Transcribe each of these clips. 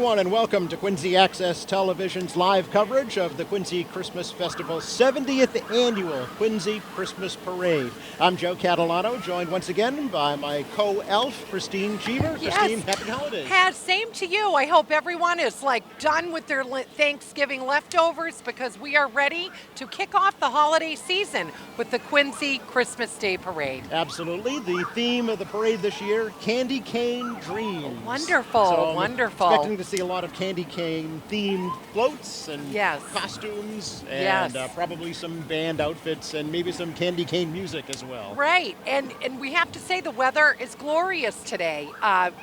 everyone, and welcome to Quincy Access Television's live coverage of the Quincy Christmas Festival's 70th Annual Quincy Christmas Parade. I'm Joe Catalano, joined once again by my co-elf, Christine Cheever. Yes. Christine, happy holidays. Same to you. I hope everyone is done with their Thanksgiving leftovers because we are ready to kick off the holiday season with the Quincy Christmas Day Parade. Absolutely. The theme of the parade this year, Candy Cane Dreams. Wonderful, So wonderful. Expecting to see a lot of candy cane themed floats and Yes. costumes and Yes. probably some band outfits and maybe some candy cane music as well. Right, and we have to say the weather is glorious today.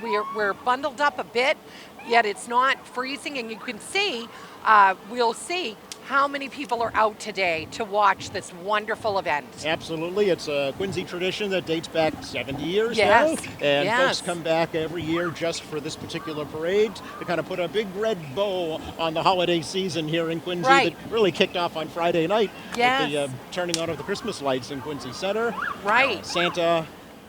We're bundled up a bit, yet it's not freezing, and you can see, we'll see how many people are out today to watch this wonderful event. Absolutely. It's a Quincy tradition that dates back 70 years Yes. now. And Yes. folks come back every year just for this particular parade to kind of put a big red bow on the holiday season here in Quincy Right. that really kicked off on Friday night Yes. with the turning on of the Christmas lights in Quincy Center. Right. Santa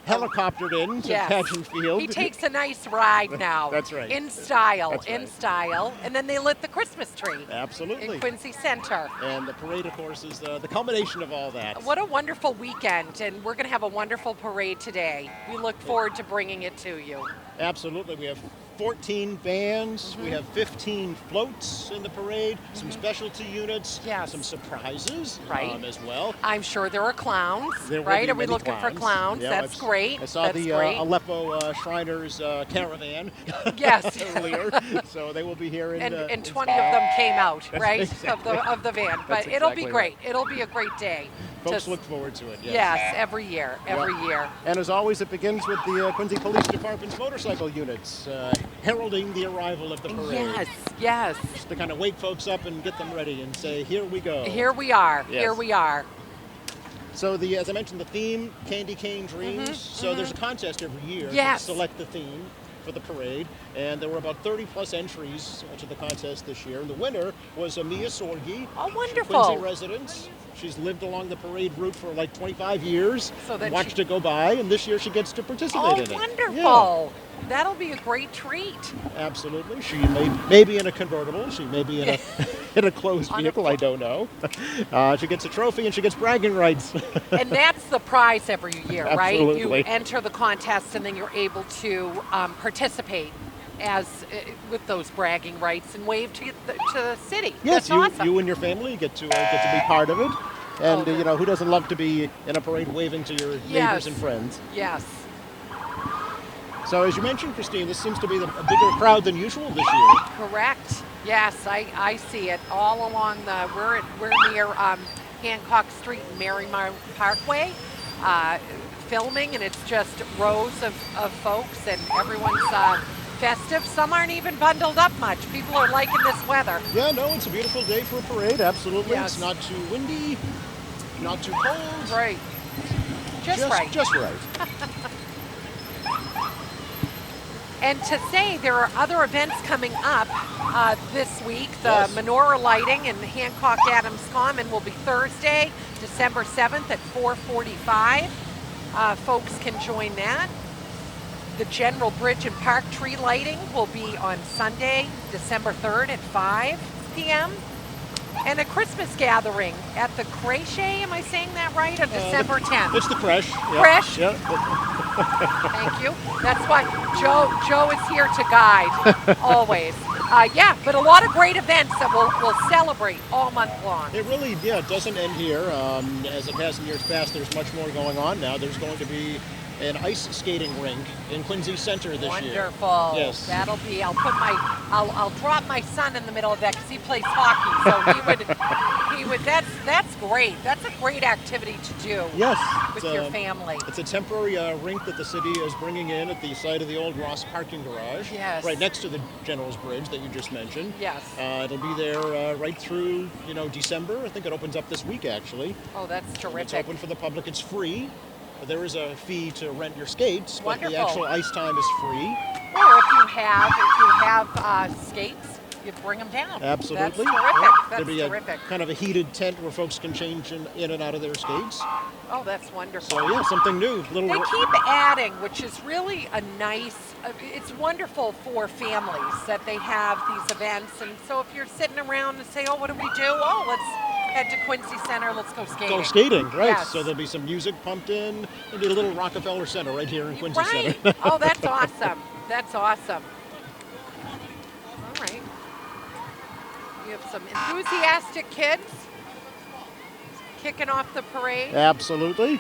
helicoptered in to Yes. Pageant Field. He takes a nice ride now. That's right. In style, That's in right. style. And then they lit the Christmas tree Absolutely. in Quincy Center. And the parade, of course, is the culmination of all that. What a wonderful weekend, and we're going to have a wonderful parade today. We look forward to bringing it to you. Absolutely. We have 14 bands. We have 15 floats in the parade, some specialty units, Yes. some surprises Right. as well. I'm sure there are clowns, There will right? be Are we many looking for clowns? Yeah, That's great. I saw That's the great. Aleppo Shriners caravan Yes. earlier, so they will be here in and in 20 of them came out, That's right, exactly of the van. But That's it'll be exactly great. It'll be a great day. Folks to- look forward to it. Yes, every year, every year. And as always, it begins with the Quincy Police Department's motorcycle units heralding the arrival of the parade. Yes, yes. Just to kind of wake folks up and get them ready and say, here we go. Here we are. Yes. Here we are. So as I mentioned, the theme, Candy Cane Dreams. So there's a contest every year Yes. to select the theme for the parade. And there were about 30 plus entries to the contest this year. And the winner was Mia Sorgi. Oh, She's a wonderful. Quincy resident. She's lived along the parade route for like 25 years. So that watched she- it go by, and this year she gets to participate Oh, in it. wonderful. That'll be a great treat. Yeah, absolutely. She may be in a convertible. She may be in a in a closed On a vehicle. I don't know. She gets a trophy and she gets bragging rights. And that's the prize every year, right? Absolutely. You enter the contest and then you're able to participate with those bragging rights and wave to the city. Yes, That's awesome. you and your family get to be part of it. And Oh, who doesn't love to be in a parade waving to your neighbors Yes. and friends? Yes. So as you mentioned, Christine, this seems to be a bigger crowd than usual this year. Correct. Yes, I see it all along we're near Hancock Street and Marymount Parkway, filming, and it's just rows of folks, and everyone's festive. Some aren't even bundled up much. People are liking this weather. Yeah, no, it's a beautiful day for a parade. Absolutely, Yes. It's not too windy, not too cold. Right. Just right. Just right. And to say there are other events coming up this week. The Yes. menorah lighting in Hancock Adams Common will be Thursday, December 7th at 4:45. Folks can join that. The General Bridge and Park tree lighting will be on Sunday, December 3rd at 5 p.m. And a Christmas gathering at the Creche, am I saying that right, on December 10th? It's the creche. Yeah. Creche? Yeah. Thank you. That's why Joe is here to guide, always. But a lot of great events that we'll celebrate all month long. It really, doesn't end here. As it has in years past, there's much more going on now. There's going to be an ice skating rink in Quincy Center this year. Wonderful. Yes. That'll be. I'll drop my son in the middle of that because he plays hockey. So he would. That's great. That's a great activity to do. Yes. With your family. It's a temporary rink that the city is bringing in at the site of the old Ross parking garage. Yes. Right next to the General's Bridge that you just mentioned. Yes. It'll be there right through, December. I think it opens up this week, actually. Oh, that's It's terrific. open for the public. It's free. There is a fee to rent your skates, but the Wonderful. actual ice time is free. Or if you have skates, you bring them down. Absolutely. That's terrific. Yeah. That's There'll be terrific. a kind of a heated tent where folks can change in and out of their skates. Oh, that's wonderful. So yeah, something new. Little. They keep adding, which is really a nice, it's wonderful for families that they have these events. And so if you're sitting around and say, oh, what do we do? Oh, let's head to Quincy Center. Let's go skating. Go skating, right. Yes. So the'll be some music pumped in. There'll be a little Rockefeller Center right here in Quincy Right. Center. Oh, that's awesome. That's awesome. All right. We have some enthusiastic kids kicking off the parade. Absolutely.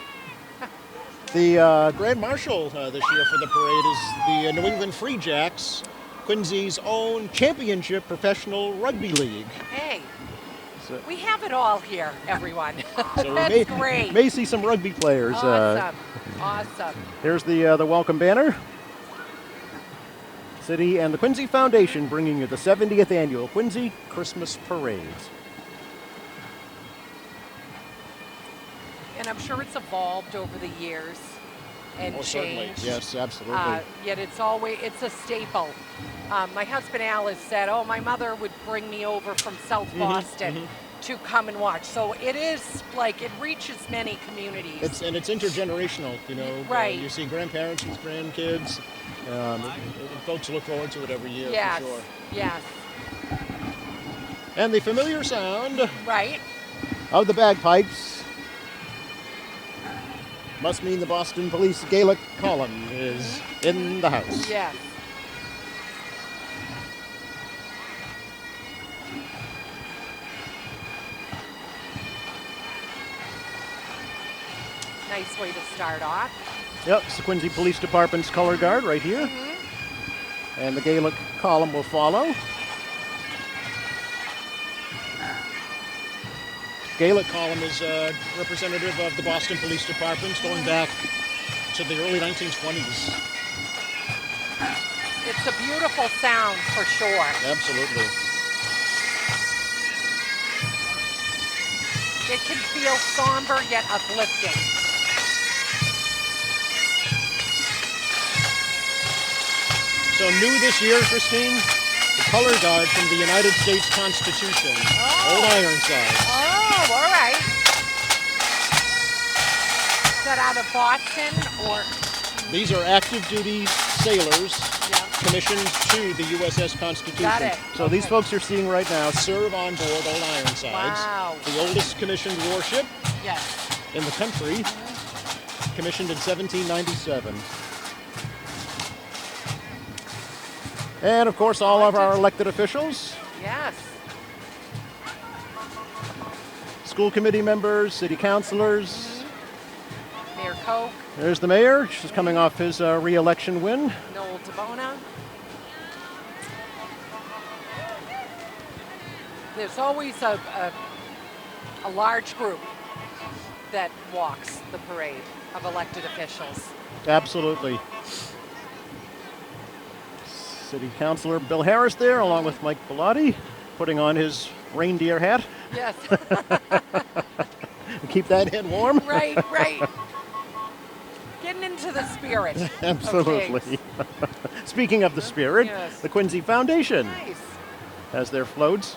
The Grand Marshal this year for the parade is the New England Free Jacks, Quincy's own championship professional rugby league. Hey, So, we have it all here, everyone. so That's we great. may see some rugby players. Awesome. Awesome. Here's the welcome banner. City and the Quincy Foundation bringing you the 70th annual Quincy Christmas Parade. And I'm sure it's evolved over the years and Oh, certainly. changed. Yes, absolutely. Yet it's a staple. My husband Al has said, oh, my mother would bring me over from South Boston to come and watch. So it is like, it reaches many communities. It's intergenerational, you know. Right. You see grandparents with grandkids. Folks look forward to it every year, yes, for sure. yes, And the familiar sound right. of the bagpipes must mean the Boston Police Gaelic column is in the house. Yes. Nice way to start off. Yep, it's the Quincy Police Department's color guard right here. And the Gaelic column will follow. Gaelic column is representative of the Boston Police Department going back to the early 1920s. It's a beautiful sound for sure. Absolutely. It can feel somber yet uplifting. So new this year, Christine, the color guard from the United States Constitution, Old Ironsides. Oh, all right. Is that out of Boston or? These are active duty sailors Yeah. commissioned to the USS Constitution. Got it. So these Okay. folks you're seeing right now serve on board Old Ironsides, Wow. the oldest commissioned warship Yes. in the country, commissioned in 1797. And of course, all of our elected officials, Yes. school committee members, city councilors. Mayor Koch, There's the mayor, just coming off his re-election win. Noel DeBona. There's always a large group that walks the parade of elected officials. Absolutely. City Councilor Bill Harris there, along with Mike Bellotti, putting on his reindeer hat. Yes. Keep that head warm. Right, right. Getting into the spirit. of Absolutely. things. Speaking of the spirit, Yes. the Quincy Foundation Nice. has their floats.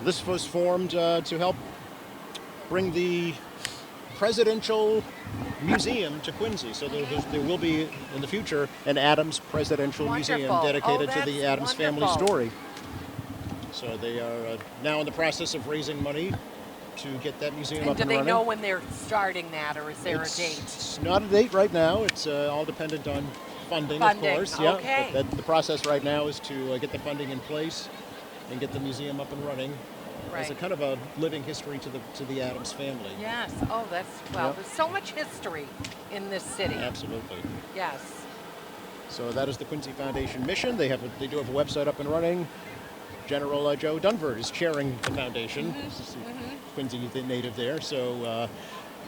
This was formed to help bring the Presidential Museum to Quincy. So there will be, in the future, an Adams Presidential Museum Wonderful. dedicated Oh, to the that's Adams family wonderful. story. So they are now in the process of raising money to get that museum And up do and they running. know when they're starting that, or is there a It's- date? It's not a date right now. It's all dependent on funding, Funding, of course. Yeah, okay. but the process right now is to get the funding in place and get the museum up and running. As a Right. kind of a living history to the Adams family. Yes. Oh, that's, well, Yep. there's so much history in this city. Absolutely. Yes. So that is the Quincy Foundation mission. They do have a website up and running. General Joe Dunford is chairing the foundation. Quincy is the native there, so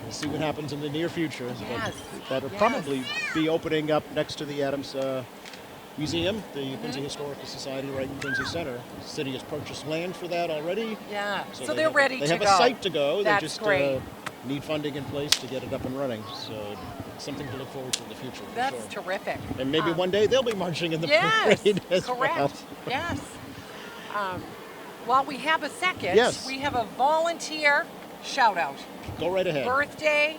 we'll see what happens in the near future. But Yes, that'll yes. probably be opening up next to the Adams Museum, the Quincy Historical Society, right in Quincy Center. The city has purchased land for that already. Yeah. So they they're have- ready They to have go. a site to go. That's they just great. need funding in place to get it up and running. So it's something to look forward to in the future. For That's sure. terrific. And maybe one day they'll be marching in the Yes, parade as correct. well. Yes. While we have a second, Yes. we have a volunteer shout out. Go right ahead. Birthday,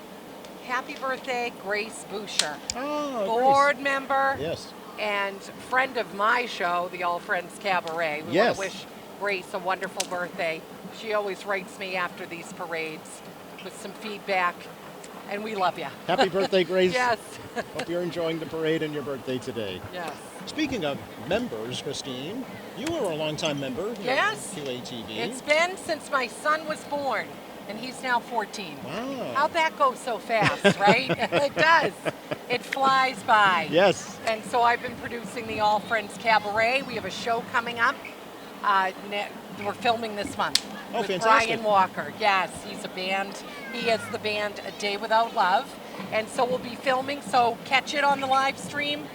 happy birthday, Grace Boucher. Oh, Board member Grace. Yes. and friend of my show, the All Friends Cabaret. We Yes. want to wish Grace a wonderful birthday. She always writes me after these parades with some feedback, and we love you. Happy birthday, Grace. Yes. Hope you're enjoying the parade and your birthday today. Yes. Speaking of members, Christine, you were a longtime member here Yes. at QATV. It's been since my son was born, and he's now 14. Wow. How'd that go so fast, right? It does. It flies by. Yes. And so I've been producing the All Friends Cabaret. We have a show coming up. We're filming this month Oh, with fantastic. Brian Walker. Yes, he's a band. He has the band A Day Without Love. And so we'll be filming, so catch it on the live stream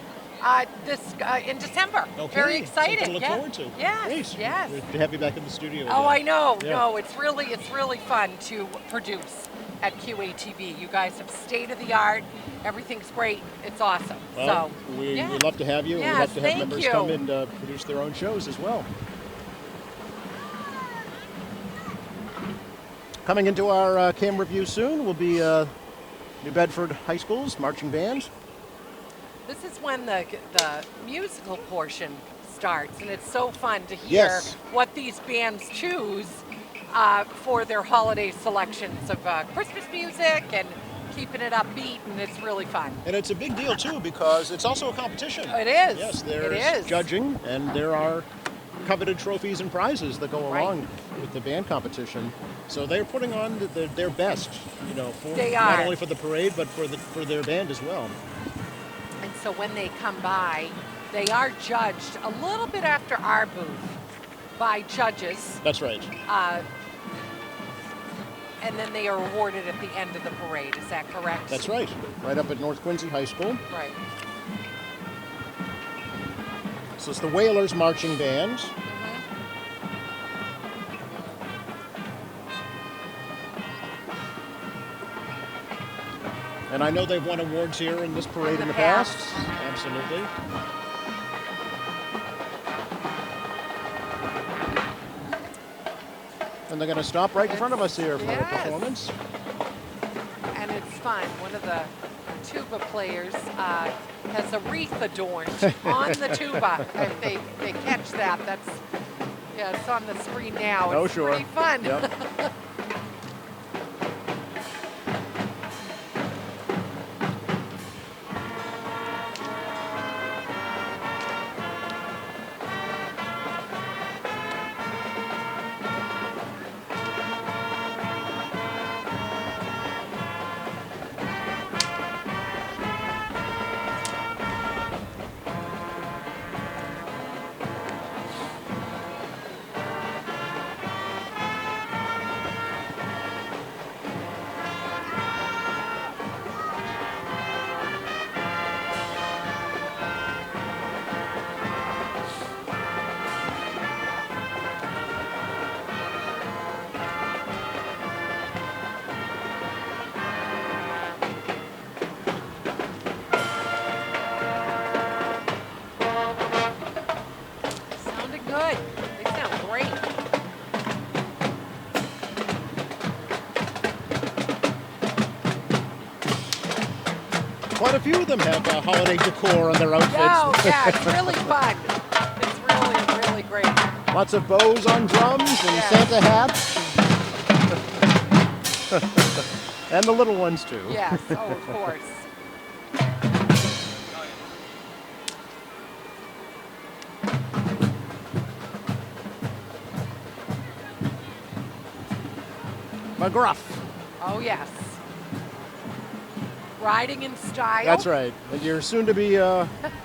in December. Okay. Very excited. Something to look yeah. forward to. Yes, Great. yes. Great to have you back in the studio. Oh, I again. know. Yeah. No, it's really fun to produce at QATV. You guys have state of the art. Everything's great. It's awesome. Well, so we yeah. love to have you. Yes, we love to have thank members you. come and produce their own shows as well. Coming into our cam review soon will be New Bedford High School's marching band. This is when the musical portion starts, and it's so fun to hear Yes. what these bands choose for their holiday selections of Christmas music and keeping it upbeat, and it's really fun. And it's a big deal, too, because it's also a competition. It is. Yes, It there's is. judging, and there are coveted trophies and prizes that go Right. along with the band competition. So they're putting on their best, for They not are. only for the parade, but for their band as well. And so when they come by, they are judged a little bit after our booth by judges, That's right. and then they are awarded at the end of the parade. Is that correct? That's right. Right up at North Quincy High School. Right. So it's the Whalers Marching Band. And I know they've won awards here in this parade in the past. Absolutely. And they're going to stop right in front of us here for the Yes. performance. And it's fun. One of the tuba players has a wreath adorned on the tuba. If they catch that, it's on the screen now. Oh, It's sure. pretty fun. Yep. Sounded good. They sound great. Quite a few of them have holiday decor on their outfits. Oh, yeah, it's really fun. It's really great. Lots of bows on drums and Yes. Santa hats. And the little ones, too. Yes, oh, of course. McGruff. Oh, yes. Riding in style. That's right. And your soon-to-be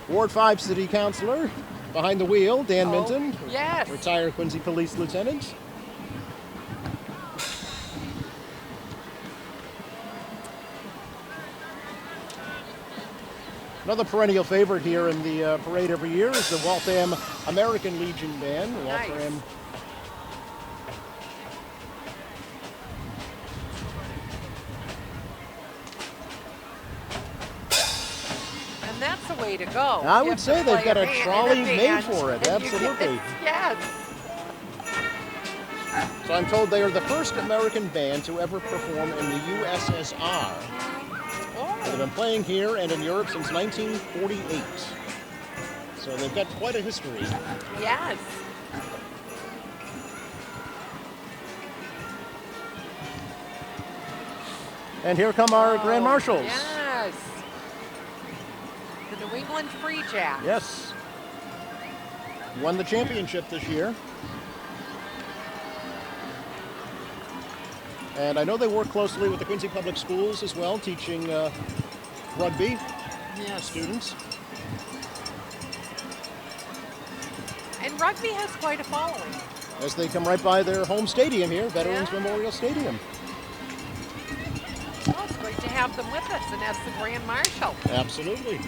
Ward 5 City Councilor behind the wheel, Dan Oh, Minton, yes. retired Quincy Police Lieutenant. Another perennial favorite here in the parade every year is the Waltham American Legion Band. Nice. Waltham that's the way to go. I You would have say to they've play got a band in trolley made band, for it, and you get- absolutely. Yes. So I'm told they are the first American band to ever perform in the USSR. They've Oh, been playing here and in Europe since 1948. So they've got quite a history. yes. And here come our Grand Oh, Marshals. Yes. The New England Free Jacks. Yes. Won the championship this year. And I know they work closely with the Quincy Public Schools as well, teaching rugby Yes. students. And rugby has quite a following. As they come right by their home stadium here, Veterans Yeah. Memorial Stadium. Well, it's great to have them with us and as the Grand Marshal. Absolutely.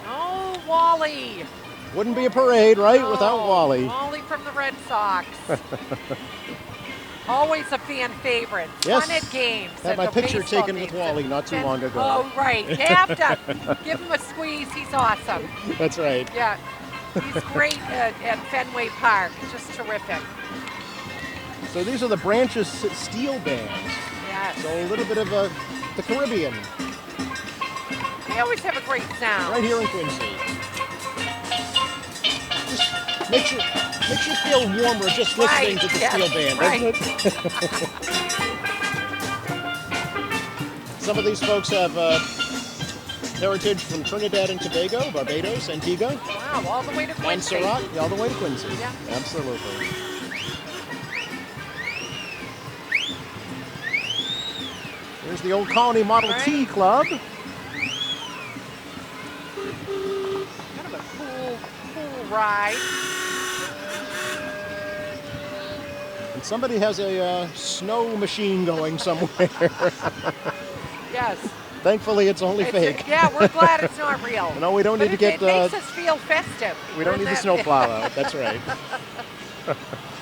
Oh, Wally. Wouldn't be a parade, right, without Oh, Wally. Wally from the Red Sox. Always a fan favorite. Yes. Fun at games. Had at my the picture baseball taken with games. Wally not too And- long ago. Oh, right. You have to give him a squeeze. He's awesome. That's right. Yeah. He's great at Fenway Park. Just terrific. So these are the Branches Steel Band. Yes. So a little bit of the Caribbean They always have a great sound. right here in Quincy. Just makes you feel warmer just listening Right, to the yes, steel band, right. doesn't it? Some of these folks have heritage from Trinidad and Tobago, Barbados, Antigua, Wow, all the way to Quincy. Montserrat, all the way to Quincy. Yeah. Absolutely. Here's the Old Colony Model T Right. Club. Kind of a cool ride. And somebody has a snow machine going somewhere. Yes. Thankfully, it's only It's- fake. yeah, we're glad it's not real. No, we don't But need to it get. makes us feel festive. We don't We're need the that- snowplow out. That's right.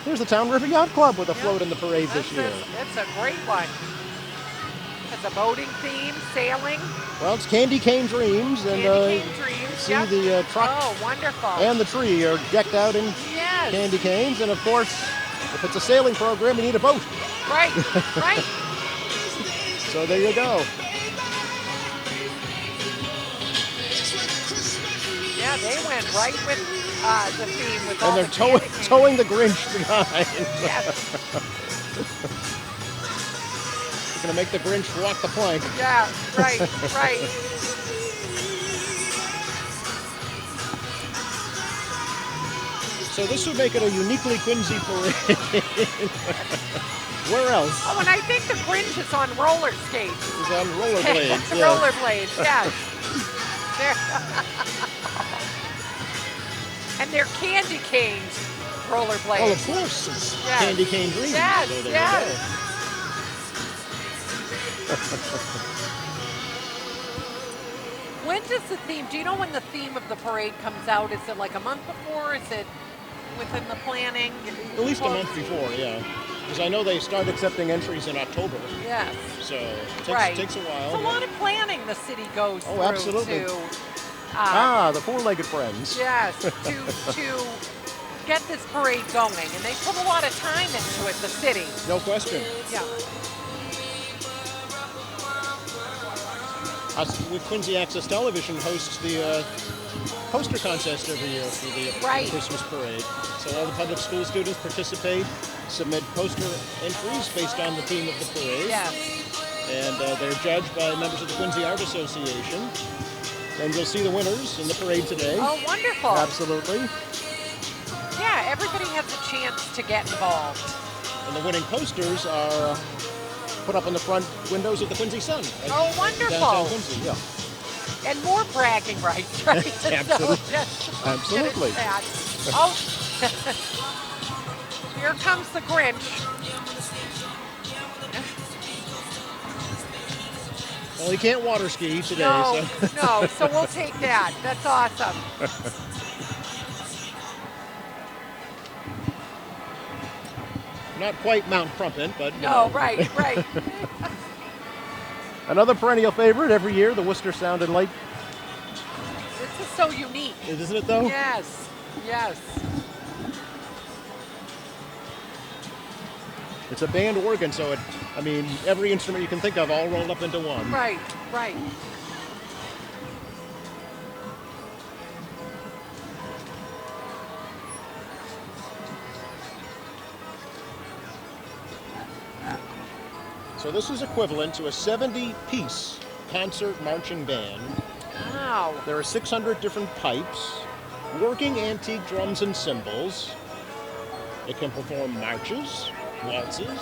Here's the Town River Yacht Club with a float in the parade this year. That's a great one. It's a boating theme, sailing, Well, it's Candy Cane Dreams, and candy cane dreams. see Yep. the truck Oh, wonderful. and the tree are decked out in yes. candy canes, and of course, if it's a sailing program, you need a boat. Right, right. So there you go. Yeah, they went right with the theme with all And they're the candy canes. towing the Grinch behind. Yes. Gonna make the Grinch walk the plank. Yeah, right, right. So this would make it a uniquely Quincy parade. Where else? Oh, and I think the Grinch is on roller skates. It's on rollerblades. yeah. Rollerblades, yes. They're and they're candy canes rollerblades. Well, of course, it's Yes. Candy Cane Dreams. Yes, so there yes. you go. When does the theme, do you know when the theme of the parade comes out? Is it like a month before? Is it within the planning? At least a month before, yeah. Because I know they start accepting entries in October, Yes. so it Right. takes a while. It's a yeah. lot of planning the city goes Oh, through absolutely. to The four-legged friends. yes, to get this parade going. And they put a lot of time into it, the city. No question. Yeah. Us with Quincy Access Television hosts the poster contest every year for the Right. Christmas parade. So all the public school students participate, submit poster entries based on the theme of the parade. Yes. And they're judged by members of the Quincy Art Association. And you'll see the winners in the parade today. Oh, wonderful. Absolutely. Yeah, everybody has a chance to get involved. And the winning posters are put up on the front windows of the Quincy Sun. Oh, wonderful. Downtown Quincy, yeah. And more bragging rights, right? Absolutely. So just Absolutely. get it that. Oh, here comes the Grinch. Well, he can't water ski today, No, so. no, so we'll take that. That's awesome. Not quite Mount Crumpet, but you No, know. right, right. Another perennial favorite every year, the Worcester Sound and Light. This is so unique. Isn't it though? Yes, yes. It's a band organ, so every instrument you can think of all rolled up into one. Right, right. So this is equivalent to a 70-piece concert marching band. Wow. There are 600 different pipes, working antique drums and cymbals. It can perform marches, waltzes,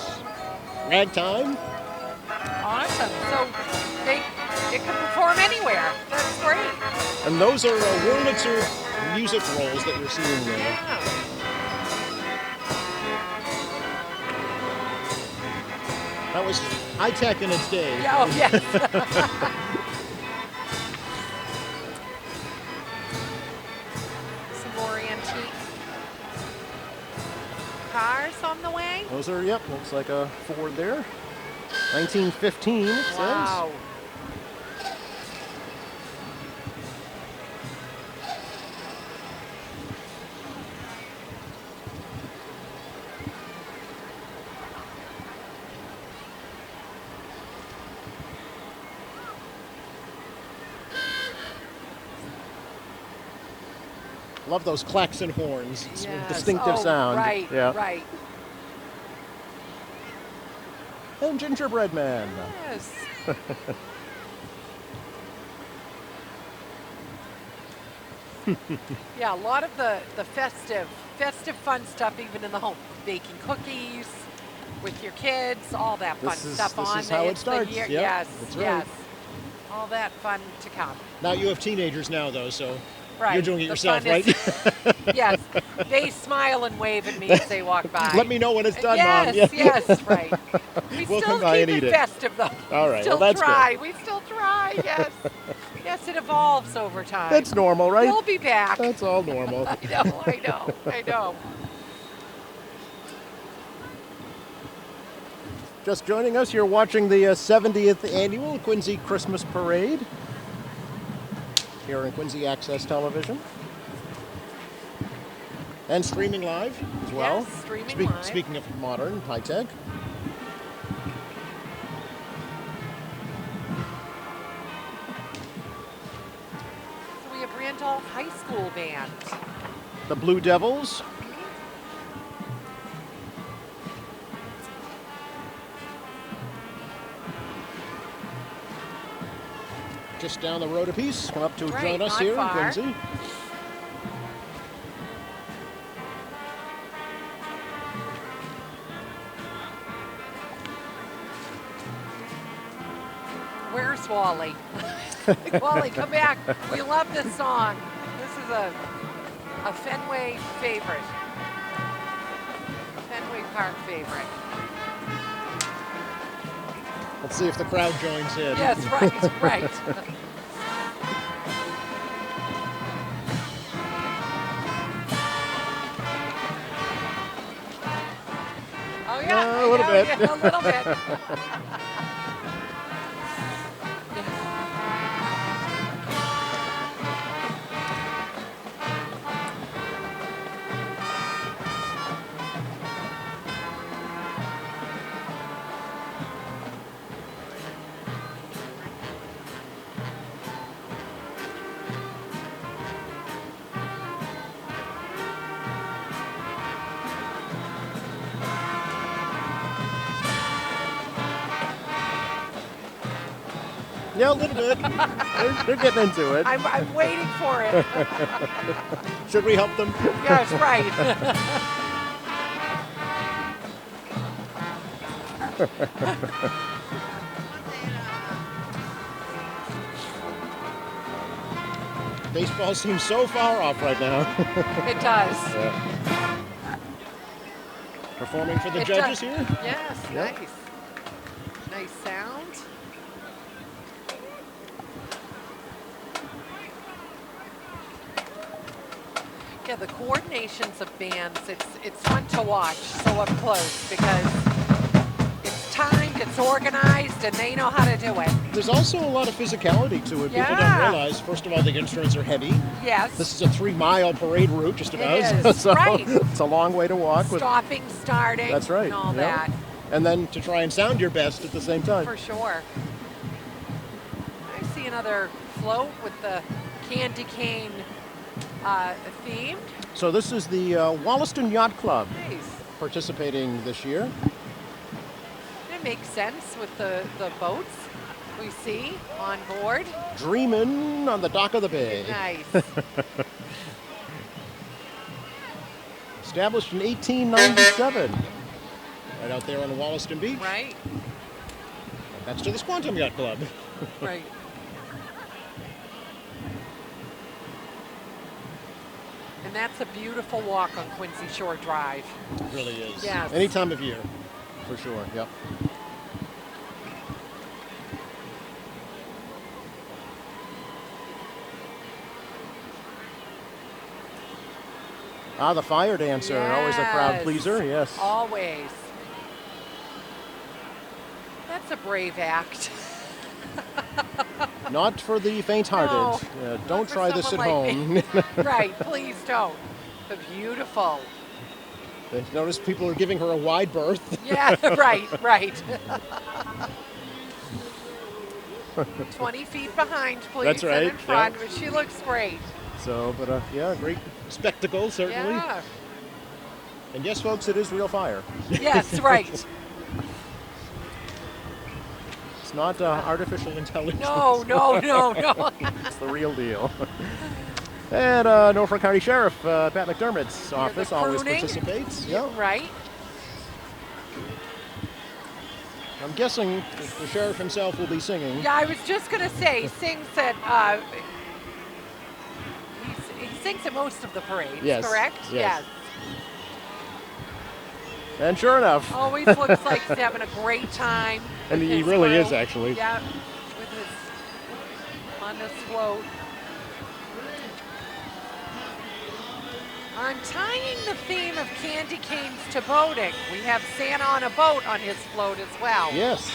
ragtime. Awesome. So it can perform anywhere. That's great. And those are Wurlitzer music rolls that you're seeing there. Yeah. That was high-tech in its day. Yeah, oh, yes. Some more antique cars on the way. Those are, yep, looks like a Ford there. 1915, it says. Wow. Love those klaxon horns. It's a Yes. distinctive Oh, sound. Right, Yeah. right. And Gingerbread Man. Yes. Yeah, a lot of the festive fun stuff even in the home. Baking cookies with your kids, all that fun This is- stuff this on is how it it's the starts. year- Yep, yes, that's right. yes. All that fun to come. Now you have teenagers now, though, so Right. you're doing it the yourself, fun right? is- yes. They smile and wave at me as they walk by. Let me know when it's done, yes, Mom. Yeah. Yes, right. We We'll still come by keep and eat it it. festive, though. All right, Still well, that's try. We still try, yes. Yes, it evolves over time. That's normal, right? We'll be back. That's all normal. I know. Just joining us, you're watching the 70th Annual Quincy Christmas Parade here on Quincy Access Television. And streaming live as well. Yes, streaming live. Speaking of modern, high-tech. So we have Randolph High School Band. The Blue Devils. Just down the road a piece. Come up to Right, join us not here far. in Quincy. Where's Wally? Wally, come back. We love this song. This is a Fenway favorite. Fenway Park favorite. Let's see if the crowd joins in. Yes, right, right. Oh yeah, A little bit. Yeah, a little bit. Yeah, a little bit. They're getting into it. I'm waiting for it. Should we help them? Yes, right. Baseball seems so far off right now. It does. Performing for the It judges does. here. Yes, Yep. nice. Nice sound. Yeah, the coordinations of bands, it's fun to watch so up close because it's timed, it's organized, and they know how to do it. There's also a lot of physicality to it. People don't Yeah. realize, first of all, the instruments are heavy. Yes. This is a 3-mile parade route, just about. is, So right. it's a long way to walk. Stopping, starting, That's right. and all yeah. that, And then to try and sound your best at the same time. for sure. I see another float with the candy cane themed. So this is the Wollaston Yacht Club Nice. participating this year. It makes sense with the boats we see on board. Dreamin' on the dock of the bay. Nice. Established in 1897. Right out there on Wollaston Beach. Right? That's to the Squantum Yacht Club. Right. And that's a beautiful walk on Quincy Shore Drive. It really is. Yes. Any time of year, for sure. Yep. Ah, the fire dancer, always a crowd Yes. pleaser. Yes. Always. That's a brave act. Not for the faint-hearted. No, Don't not for try this at someone like home. Right, please don't. But beautiful. Notice people are giving her a wide berth. Yeah, right, right. 20 feet behind, please. That's right, And in front, yeah. but she looks great. So, but yeah, great spectacle, certainly. Yeah. And yes, folks, it is real fire. Yes, right. It's not artificial intelligence. No, no, no, no. It's the real deal. And Norfolk County Sheriff Pat McDermott's office always crooning. participates. Yeah. Right? I'm guessing the sheriff himself will be singing. Yeah, I was just going to say, sings at, he sings at most of the parades, Yes, correct? yes. And sure enough, Always looks like he's having a great time. and with he his really is crew. actually. Yeah, with his, on this float. I'm tying the theme of candy canes to boating. We have Santa on a boat on his float as well. Yes.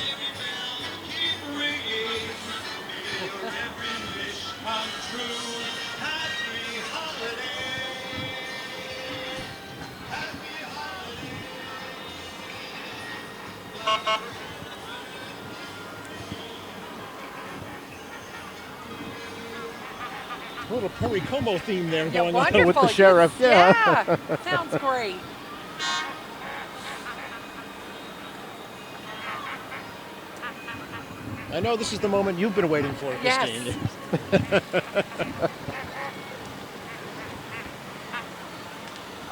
A little Perry Como theme there Yeah, going wonderful. on with the sheriff. Yeah, sounds great. I know this is the moment you've been waiting for, Yes. Christine.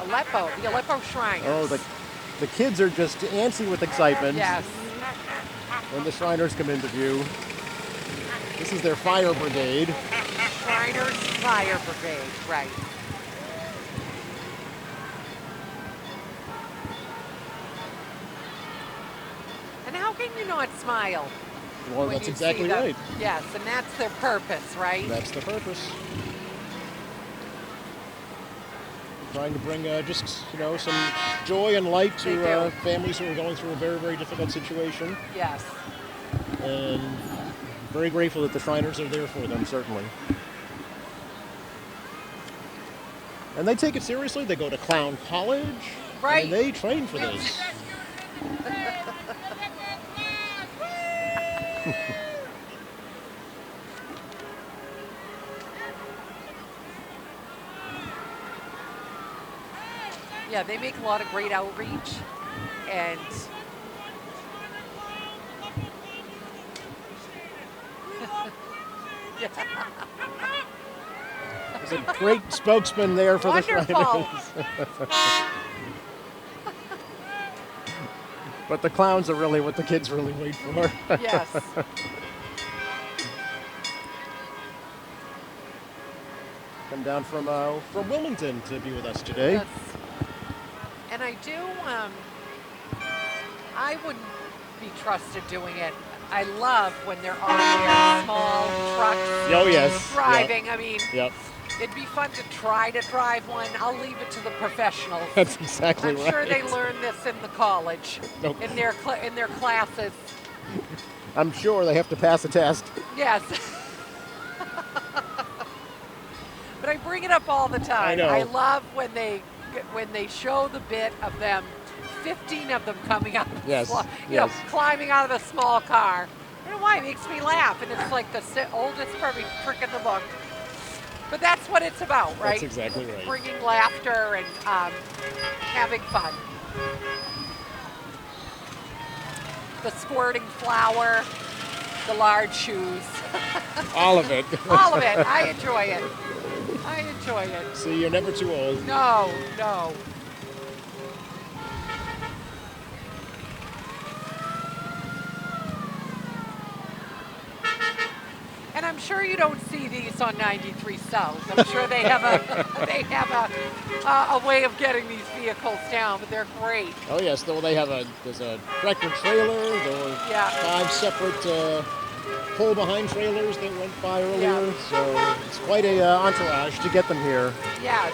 Aleppo, the Aleppo Shrine. Oh, the kids are just antsy with excitement Yes. when the Shriners come into view. This is their fire brigade. Shriners Fire Brigade, right. And how can you not smile? Well, when that's you exactly see them? right. Yes, and that's their purpose, right? That's the purpose. Trying to bring just, some joy and light They to do. families who are going through a very, very difficult situation. Yes. And very grateful that the Shriners are there for them, certainly. And they take it seriously. They go to Clown College. Right. And they train for this. Yeah, they make a lot of great outreach and There's a great spokesman there for the wonderful. Shriners. But the clowns are really what the kids really wait for. Yes. Come down from Wilmington to be with us today. Yes. And I do, I wouldn't be trusted doing it. I love when they're on their small trucks Oh yes. driving. I mean, Yep. It'd be fun to try to drive one. I'll leave it to the professionals. That's exactly I'm right. sure they learn this in the college, Nope. in their classes. I'm sure they have to pass a test. Yes. But I bring it up all the time. I know. I love when they show the bit of them, 15 of them coming up, Yes, you know, yes. climbing out of the small car. I don't know why, it makes me laugh, and it's like the oldest probably trick in the book. But that's what it's about, right? That's exactly right. Bringing laughter and having fun. The squirting flour, the large shoes. All of it. All of it. I enjoy it. I enjoy it. See, you're never too old. No, no. And I'm sure you don't see these on 93 South. I'm sure they have a way of getting these vehicles down, but they're great. Oh yes, though there's a tractor trailer. There were Yeah. 5 separate pull behind trailers that went by earlier. Yeah. So it's quite a entourage to get them here. Yes.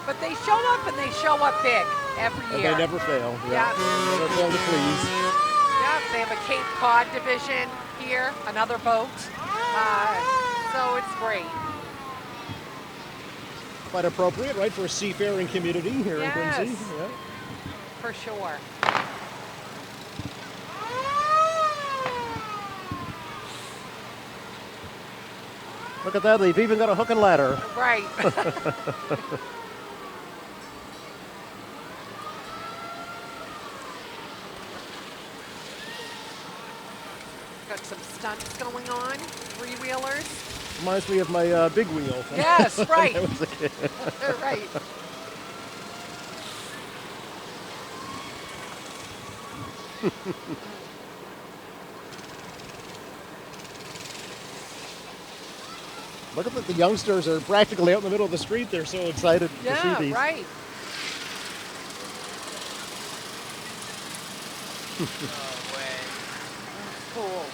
But they show up and they show up big every And year. they never fail. Yeah. Never fail to please. Yeah, they have a Cape Cod division here, another boat. So it's great. Quite appropriate, right, for a seafaring community here in Quincy. Yes. Yeah. For sure. Look at that, they've even got a hook and ladder. Right. Got some stunts going on, three-wheelers. Reminds me of my big wheel. from Yes, when right. I was a kid. Right. Look at the youngsters are practically out in the middle of the street. They're so excited to Yeah, see these. right. Cool.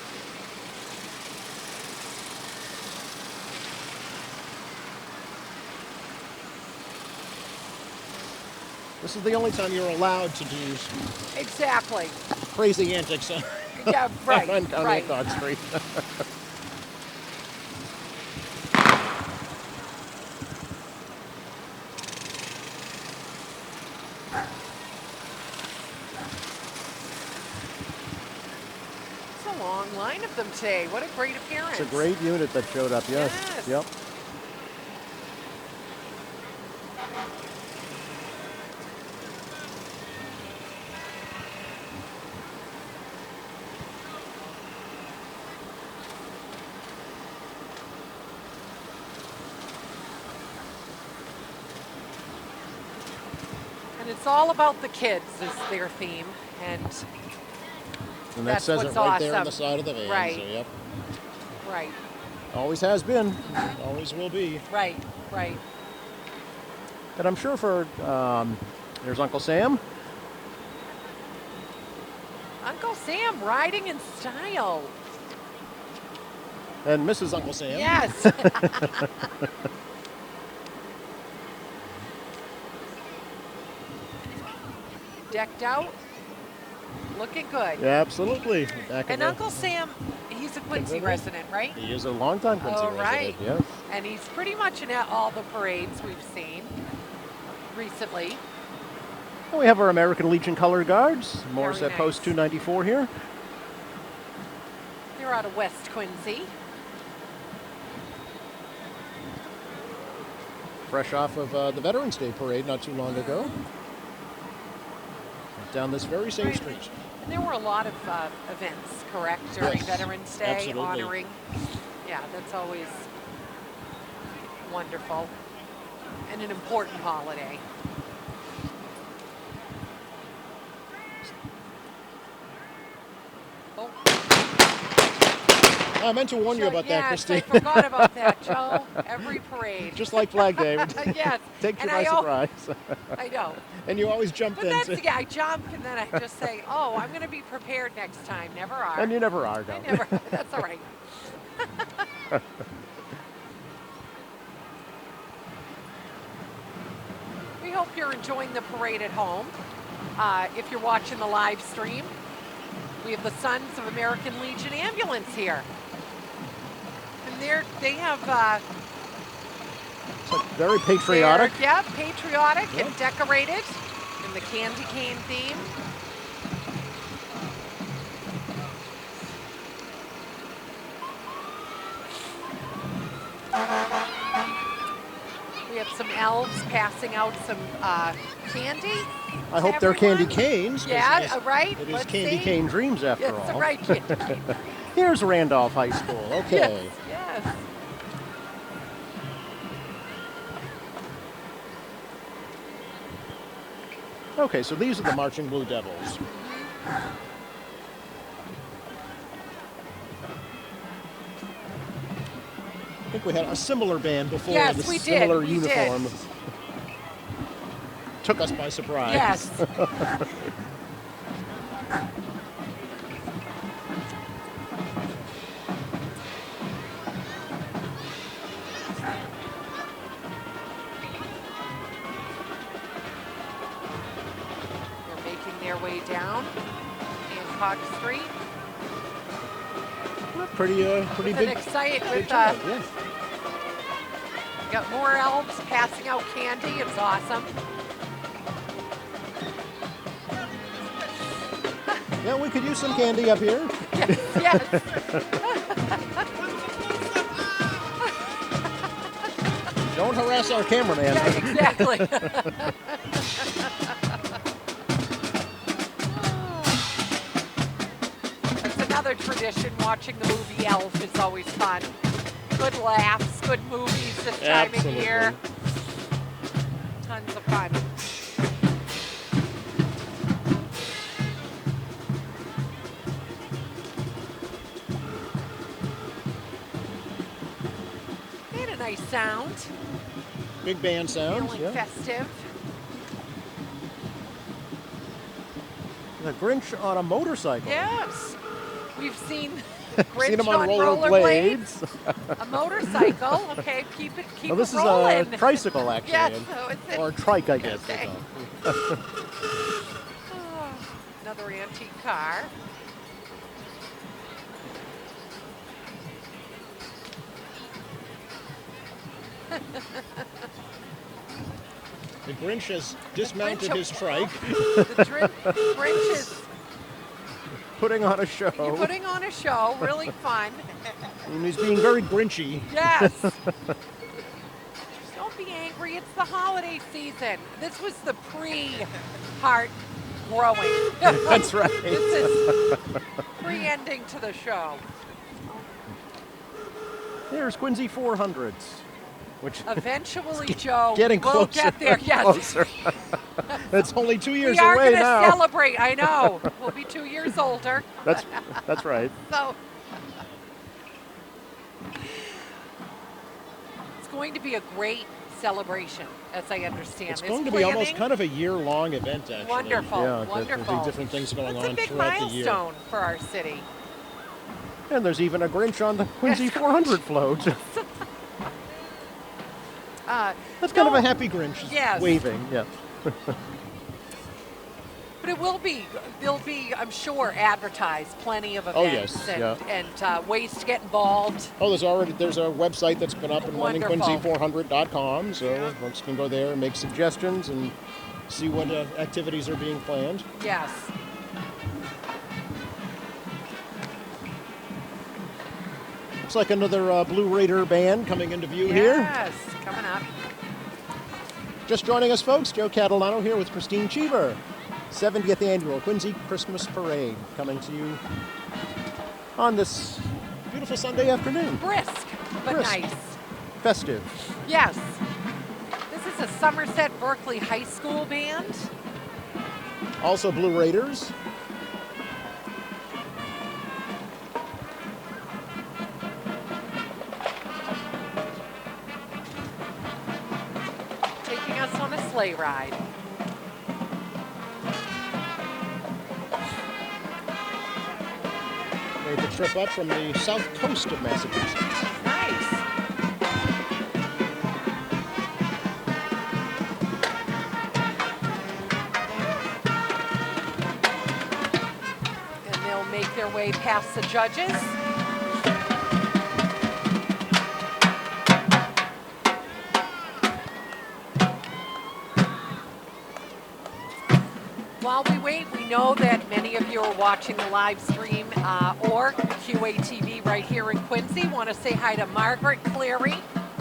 This is the only time you're allowed to do Exactly. crazy antics on, Yeah, right, on County right. Thought Street. It's a long line of them today. What a great appearance. It's a great unit that showed up, yes. Yes. Yep. And it's all about the kids is their theme. And And that That's says it what's right there on the awesome. side of the van. Right. So, yep. right, Always has been. Always will be. right, right. And I'm sure for, there's Uncle Sam. Uncle Sam riding in style. And Mrs. Uncle Sam. Yes. Decked out. Looking good. Yeah, absolutely. Back in And the- Uncle Sam, he's a Quincy River? resident, right? He is a longtime Quincy Oh, right. resident. Yes. And he's pretty much in all the parades we've seen recently. And we have our American Legion Color Guards. Morris Very at Post nice. 294 here. They're out of West Quincy. Fresh off of the Veterans Day Parade not too long ago. Down this very same Right. street. And there were a lot of events, correct, during Yes, Veterans Day, absolutely. honoring. Yeah, that's always wonderful and an important holiday. Oh, I meant to warn you about that, yes, Christine. I forgot about that, Joe. Every parade. Just like Flag Day. Yes. Takes you and by I surprise. I know. And you always jump But in. that's, yeah, I jump and then I just say, oh, I'm going to be prepared next time. Never are. And you never are, I don't never. That's all right. hope you're enjoying the parade at home. If you're watching the live stream, we have the Sons of American Legion Ambulance here. And they have It's like very patriotic. yeah, patriotic and decorated in the candy cane theme. We have some elves passing out some candy. I hope they're candy canes. 'cause Yeah, right. It is Let's Candy see. Cane Dreams after Yes, all. right. Candy cane. Here's Randolph High School. Okay. Yes. Okay, so these are the Marching Blue Devils. I think we had a similar band before Yes, with a we did. similar We uniform. did. Took us by surprise. Yes. They're making their way down Hancock Street. Pretty With big. an exciting, big with job, yeah. got more elves passing out candy. It's awesome. Yeah, we could use some candy up here. Yes. Don't harass our cameraman. Yeah, exactly. That's another tradition. Watching the movie Elf is always fun. Good laughs, good movies this time of year. Tons of fun. They had a nice sound. Big band sounds. Feeling Yeah. festive. The Grinch on a motorcycle. Yes. We've seen Seen Grinch him on rollerblades. rollerblades. A motorcycle. Okay, keep it Well, this it is rolling. a tricycle, actually. Yes, so it's Or a trike, I guess. they Okay. call it. Oh, another antique car. The Grinch has dismounted Grinch- his trike, The Grinch is putting on a show, putting on a show, really fun. and he's being very Grinchy. Yes. Don't be angry, it's the holiday season. This was the pre-heart growing. That's right. This is pre-ending to the show. Here's Quincy 400s, which Eventually, Joe, getting we'll closer. get there. and Yes. closer. It's only 2 years We are away going to now. celebrate. I know. We'll be 2 years older. That's right. So it's going to be a great celebration, as I understand. It's This going to be almost planning- kind of a year-long event, actually. Wonderful, Yeah, wonderful. There'll be different things going It's a on big throughout the year. milestone for our city. And there's even a Grinch on the Quincy Yes, 400 float. That's kind of a happy Grinch Yes. waving. Yeah. But it will be, there'll be, I'm sure, advertised plenty of Oh, events yes, and, yeah. and ways to get involved. Oh, there's a website that's been up and running, Wonderful. quincy400.com, so folks can go there and make suggestions and see what activities are being planned. Yes. Looks like another Blue Raider band coming into view here. Yes, coming up. Just joining us, folks, Joe Catalano here with Christine Cheever. 70th Annual Quincy Christmas Parade coming to you on this beautiful Sunday afternoon. Brisk, but Brisk. nice. Festive. Yes. This is a Somerset Berkeley High School band. Also Blue Raiders. Taking us on a sleigh ride. Made the trip up from the south coast of Massachusetts. Nice. their way past the judges. While we wait, we know that many of you are watching the live stream or QATV right here in Quincy. Want to say hi to Margaret Cleary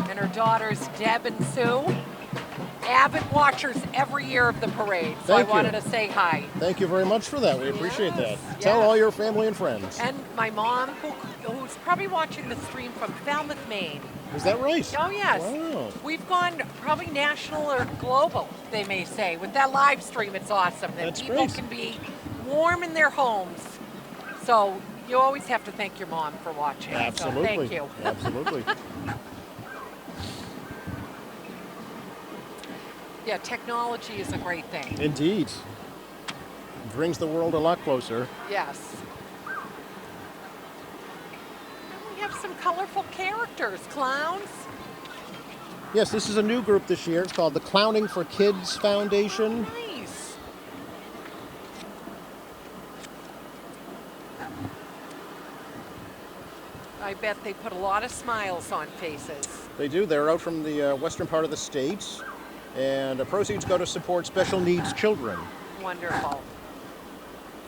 and her daughters Deb and Sue. Avid watchers every year of the parade, so Thank I wanted you. to say hi. Thank you very much for that. We appreciate that. Yes, Tell yes. all your family and friends. And my mom, who's probably watching the stream from Falmouth, Maine. Is that right? Oh, yes. Wow. We've gone probably national or global, they may say. With that live stream, it's awesome that That's people great. can be warm in their homes. So you always have to thank your mom for watching. Absolutely. So thank you. Absolutely. Yeah, technology is a great thing. Indeed. Brings the world a lot closer. Yes. And we have some colorful characters, clowns. Yes, this is a new group this year. It's called the Clowning for Kids Foundation. Nice. I bet they put a lot of smiles on faces. They do. They're out from the western part of the state, and the proceeds go to support special needs children. Wonderful.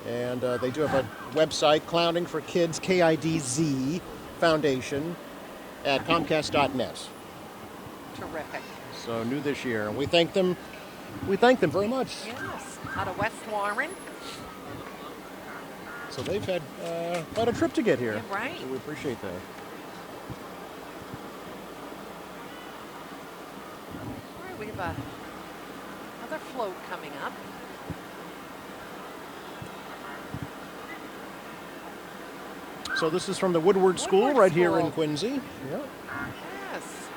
And they do have a website, Clowning for Kids, KIDZ Foundation, at Comcast.net. Terrific. So new this year, and we thank them. We thank them very much. Yes. Out of West Warren. So they've had quite a trip to get here. Yeah, right. So we appreciate that. All right, we have another float coming up. So this is from the Woodward School Woodward right here in School. Quincy. Yeah. Yes.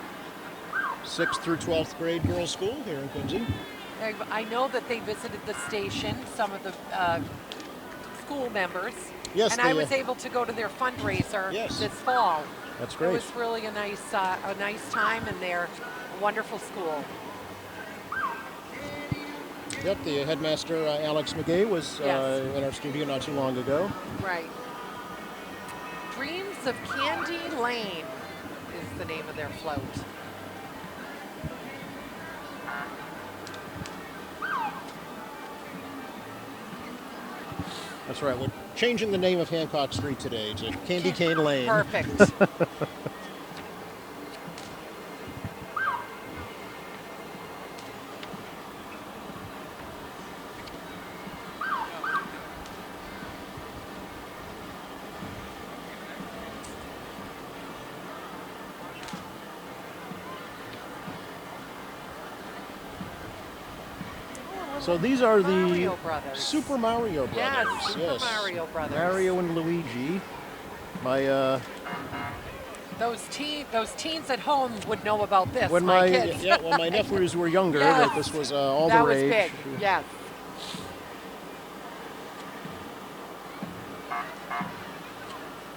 6th through 12th grade girls' school here in Quincy. I know that they visited the station, some of the school members. Yes, and I they, was able to go to their fundraiser Yes. this fall. That's It great. was really a nice time, and they're a wonderful school. Yep, the headmaster, Alex McGay, was Yes. in our studio not too long ago. Right. Dreams of Candy Lane is the name of their float. That's right. We're changing the name of Hancock Street today to Candy Cane Lane. Perfect. So these are the Mario Brothers. Super Mario Brothers. Yes, Super Mario Brothers. Mario and Luigi. My Those teens at home would know about this. when my my kids. yeah, when my nephews were younger, Yes. that this was all that the was rage. big. Yes.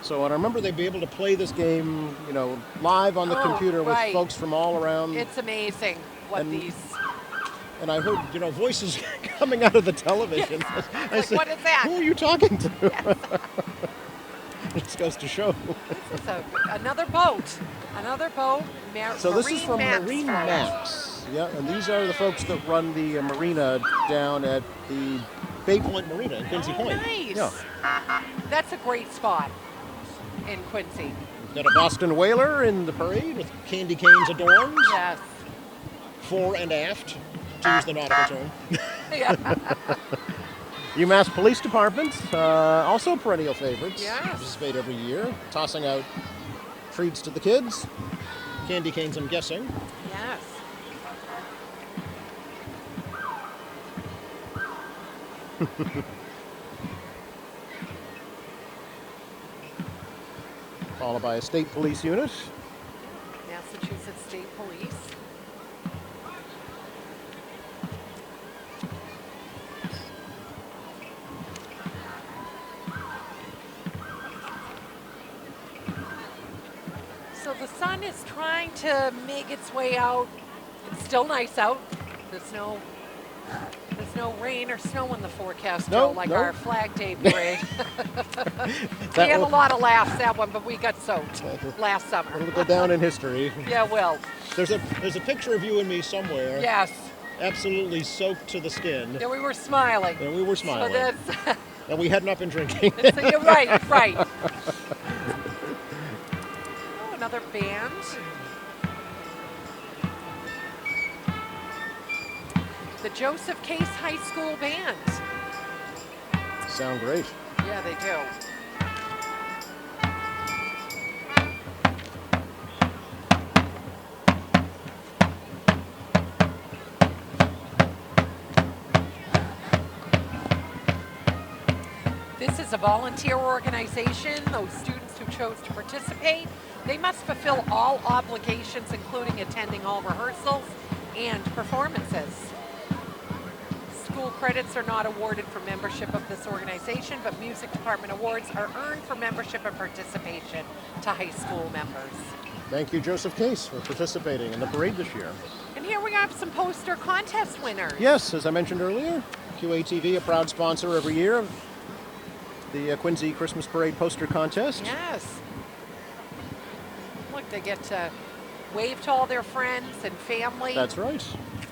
So, and I remember they'd be able to play this game, you know, live on the Oh, computer with right. folks from all around. It's amazing what And these. And I heard, you know, voices coming out of the television. I Like, said, what is that? Who are you talking to? It just goes to show. This is another boat. Another boat. So this is Marine from Max Marine boat. Max. Yeah, and these are the folks that run the marina down at the Bay Point Marina in Quincy Oh, Point. nice. Yeah. That's a great spot in Quincy. Got a Boston Whaler in the parade with candy canes adorned, Yes. fore and aft, to use the nautical term. Yeah. UMass Police Department, also perennial favorites. Yes. Participate every year, tossing out treats to the kids. Candy canes, I'm guessing. Yes. Followed by a state police unit. Massachusetts State Police. So the sun is trying to make its way out. It's still nice out. There's no no rain or snow in the forecast, No, Joe, like no. our Flag Day parade. That We had a will- lot of laughs that one, but we got soaked last summer. It'll go down in history. Yeah, well, There's a picture of you and me somewhere. yes. Absolutely soaked to the skin. Yeah, we were smiling. And we were smiling. So that's, And we had not been drinking. so you're right, right. Oh, another band. The Joseph Case High School Band. Sound great. Yeah, they do. This is a volunteer organization. Those students who chose to participate, they must fulfill all obligations, including attending all rehearsals and performances. School credits are not awarded for membership of this organization, but music department awards are earned for membership and participation to high school members. Thank you, Joseph Case, for participating in the parade this year. And here we have some poster contest winners. Yes, as I mentioned earlier, QATV, a proud sponsor every year of the Quincy Christmas Parade poster contest. Yes. Look, they get to wave to all their friends and family That's right.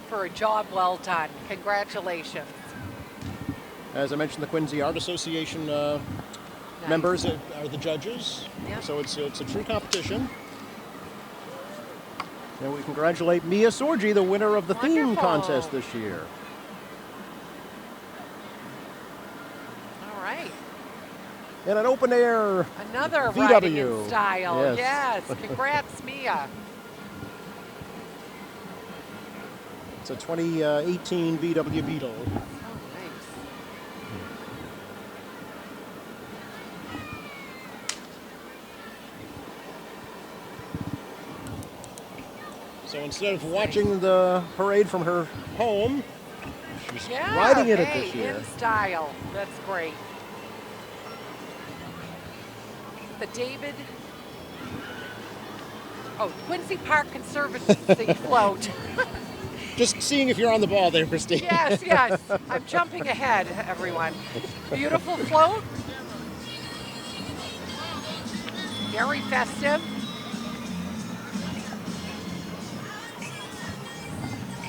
for a job well done. Congratulations. As I mentioned, the Quincy Art Association Nice. members are the judges. Yeah. So it's a true competition. And we congratulate Mia Sorgi, the winner of the theme Wonderful. contest this year. All right. And an open air. Another VW. riding in style. Yes. Yes. Congrats, Mia. It's a 2018 VW Beetle. Oh, nice. So instead of watching the parade from her home, she's Yeah. riding it hey, this year. in style. That's great. The David. Oh, Quincy Park Conservancy float. Just seeing if you're on the ball there, Christine. Yes, yes. I'm jumping ahead, everyone. Beautiful float. Very festive.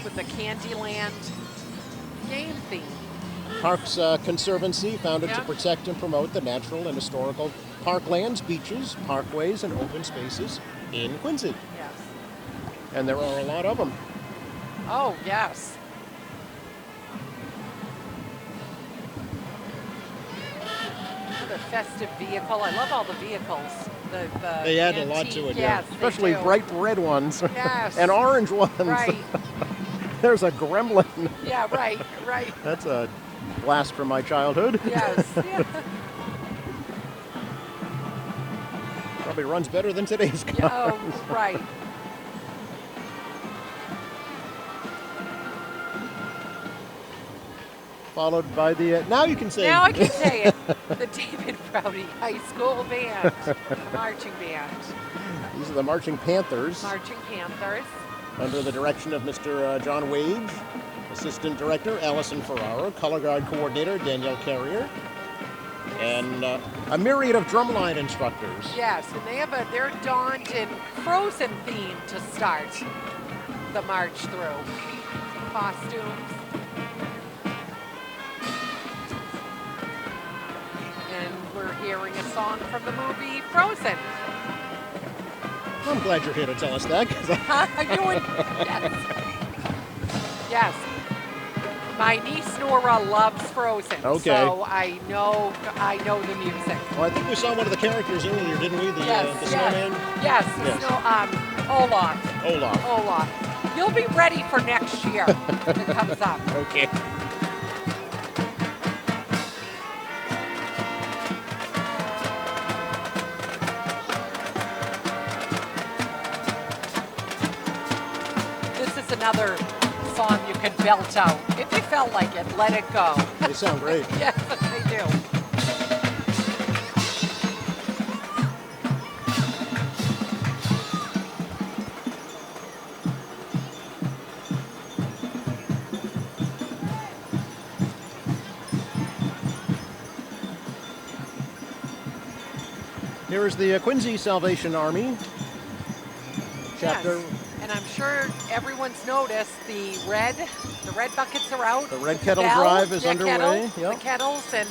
With the Candyland game theme. Parks Conservancy, founded to Yeah. protect and promote the natural and historical parklands, beaches, parkways, and open spaces in Quincy. Yes. And there are a lot of them. Oh, yes. Another festive vehicle. I love all the vehicles. The They add a lot antique- to it, yes, yeah. they Especially do. bright red ones Yes. and orange ones. Right. There's a gremlin. Yeah, right, right. That's a blast from my childhood. Yes. Yeah. Probably runs better than today's car. Yeah, oh, right. Followed by the, now you can say. Now I can say it. The David Prouty High School Band, marching band, These are the Marching Panthers, marching Panthers. under the direction of Mr. John Wage, Assistant Director Allison Ferraro, Color Guard Coordinator Danielle Carrier, and a myriad of drumline instructors. Yes, and they're donned in Frozen theme to start the march through. Costumes. And we're hearing a song from the movie Frozen. I'm glad you're here to tell us that. 'Cause Yes. Yes. My niece Nora loves Frozen. Okay. So I know the music. well, I think we saw one of the characters earlier, didn't we? The, Yes, the yes. snowman? Yes, Yes. Olaf. Olaf. Olaf. You'll be ready for next year. It comes up. Okay. This is another song you can belt out. If you felt like it, let it go. They sound great. Yes, they do. Here is the Quincy Salvation Army chapter. Yes. And I'm sure everyone's noticed the red buckets are out. The red with kettle bell, drive is the underway. Kettle, Yep. The kettles and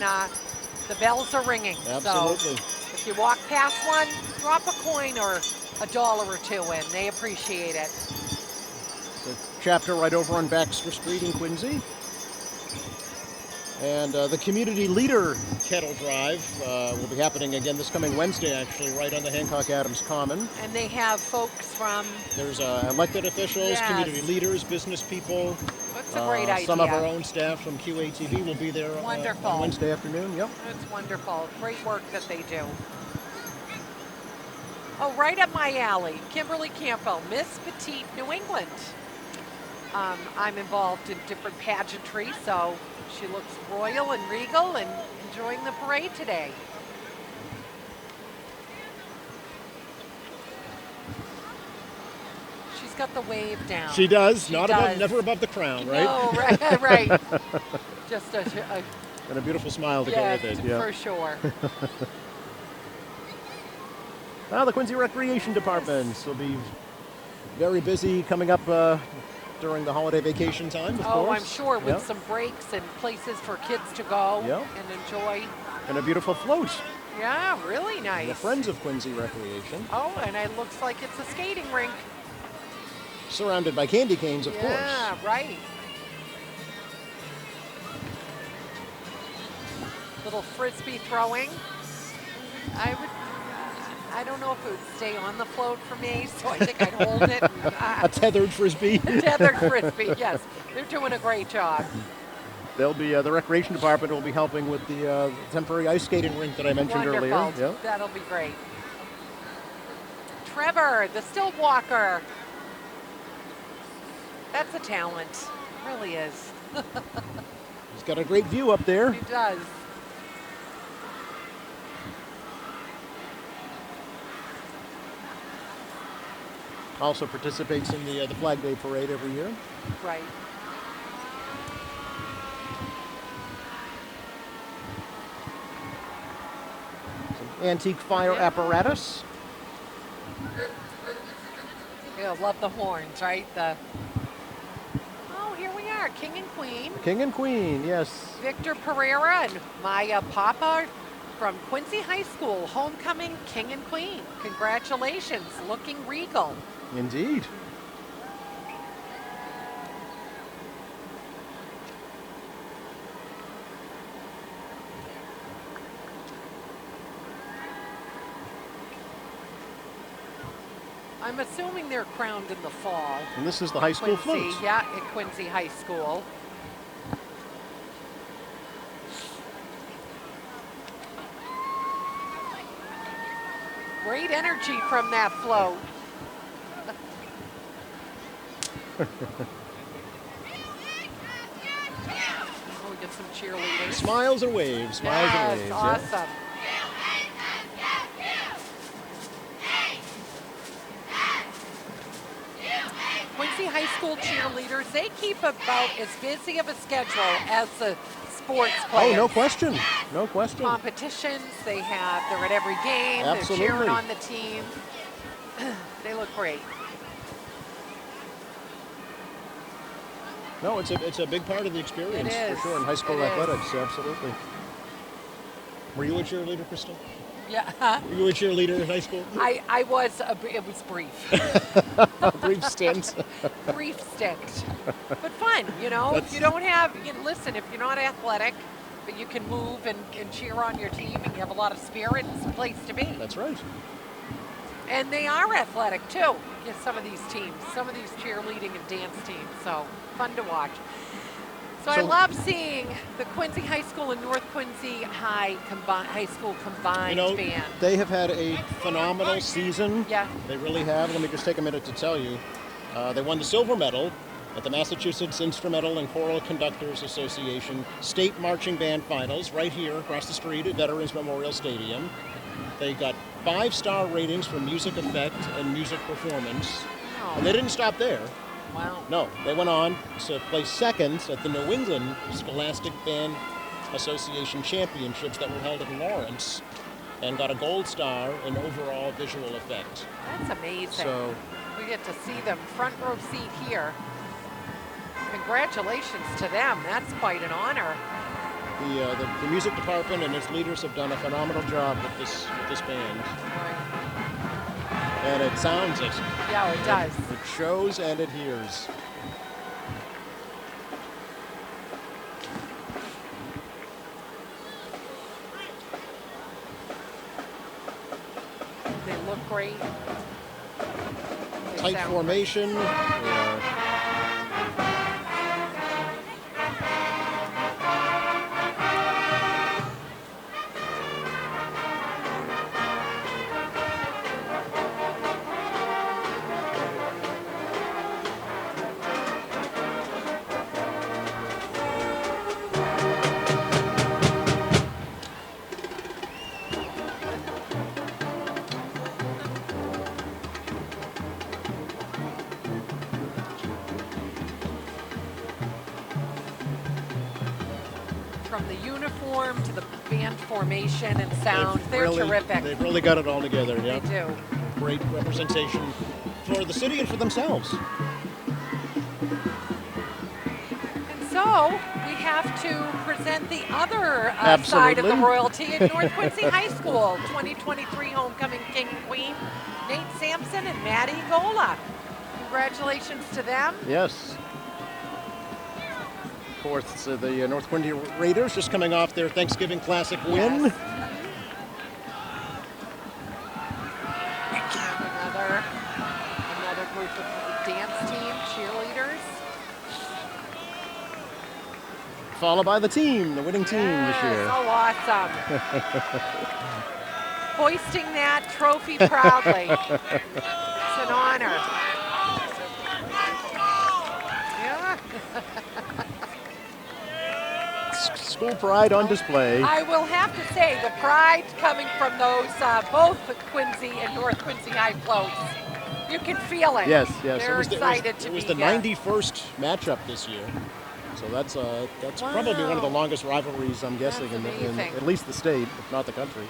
the bells are ringing. Absolutely. So if you walk past one, drop a coin or $1 or $2 in. They appreciate it. It's a chapter right over on Baxter Street in Quincy. And the Community Leader Kettle Drive will be happening again this coming Wednesday, actually, right on the Hancock Adams Common. And they have folks from... There's elected officials, Yes. community leaders, business people. That's a great idea. Some of our own staff from QATV will be there Wonderful. on Wednesday afternoon. Yep. It's wonderful. Great work that they do. Oh, right up my alley. Kimberly Campbell, Miss Petite New England. I'm involved in different pageantry, so she looks royal and regal and enjoying the parade today. She's got the wave down. She does. She Not does. Above, never above the crown, right? No, right, right. Just a And a beautiful smile to go yeah, with it. Yeah. for sure. The Quincy Recreation Departments will be very busy coming up during the holiday vacation time, of course. I'm sure, with Yep. some breaks and places for kids to go Yep. and enjoy. And a beautiful float. Yeah, really nice. The Friends of Quincy Recreation. Oh, and it looks like it's a skating rink. Surrounded by candy canes, of course. Yeah, right. Little frisbee throwing. I don't know if it would stay on the float for me, so I think I'd hold it. A tethered frisbee. Tethered frisbee, yes. They're doing a great job. They'll be the recreation department will be helping with the temporary ice skating rink that I mentioned Wonderful. earlier. Yep. That'll be great. Trevor, the stilt walker. That's a talent. Really is. He's got a great view up there. He does. Also participates in the Flag Day Parade every year. Right. Some antique fire apparatus. Yeah, love the horns, right? Oh, here we are, King and Queen. King and Queen, yes. Victor Pereira and Maya Papa from Quincy High School, homecoming King and Queen. Congratulations, looking regal. Indeed. I'm assuming they're crowned in the fall. And this is the high school Quincy, float. yeah, at Quincy High School. Great energy from that float. Oh, we get some cheerleaders. Smiles and waves. Smiles and waves. Yes, yeah. awesome. Quincy High School cheerleaders, they keep about as busy of a schedule as the sports players. Oh, no question. No question. Competitions, they're at every game, Absolutely. they're cheering on the team. They look great. No, it's a big part of the experience It is. for sure in high school It is. athletics. Absolutely. Were you a cheerleader, Crystal? Yeah, Were you a cheerleader in high school? I was, it was brief. A brief stint. Brief stint. But fun, you know. If you don't have, listen, if you're not athletic, but you can move and cheer on your team and you have a lot of spirit, it's a place to be. That's right. And they are athletic too. Yes, some of these teams, some of these cheerleading and dance teams. So fun to watch. So I So- love seeing the Quincy High School and North Quincy High School combined band. They have had a phenomenal season. Yeah. They really have. Let me just take a minute to tell you. They won the silver medal at the Massachusetts Instrumental and Choral Conductors Association State Marching Band Finals right here across the street at Veterans Memorial Stadium. They got 5-star ratings for music effect and music performance. Oh, And they didn't stop there. wow. No, they went on to place second at the New England Scholastic Band Association Championships that were held in Lawrence. and got a gold star in overall visual effects. That's amazing. So We get to see them front row seat here. Congratulations to them. That's quite an honor. the music department and its leaders have done a phenomenal job with this band, Right. and it sounds it. Yeah, it does. It shows and it hears. They look great. They Tight sound formation. From the uniform to the band formation and sound, they're really, terrific. They've really got it all together. They Yeah, do. great representation for the city and for themselves. And so we have to present the other side of the Absolutely. royalty at North Quincy High School. 2023 homecoming king and queen, Nate Sampson and Maddie Gola. Congratulations to them. Yes. Of course, the North Quincy Raiders just coming off their Thanksgiving Classic win. Yes. Another group of dance team, cheerleaders. Followed by the team, the winning team this year. Oh, awesome. Hoisting that trophy proudly. It's an honor. Yeah. School pride on display. I will have to say, the pride coming from those, both the Quincy and North Quincy High floats. You can feel it. Yes. They're excited to it was be the here. 91st matchup this year. So that's probably one of the Wow. longest rivalries, I'm guessing, That's in amazing. at least the state, if not the country.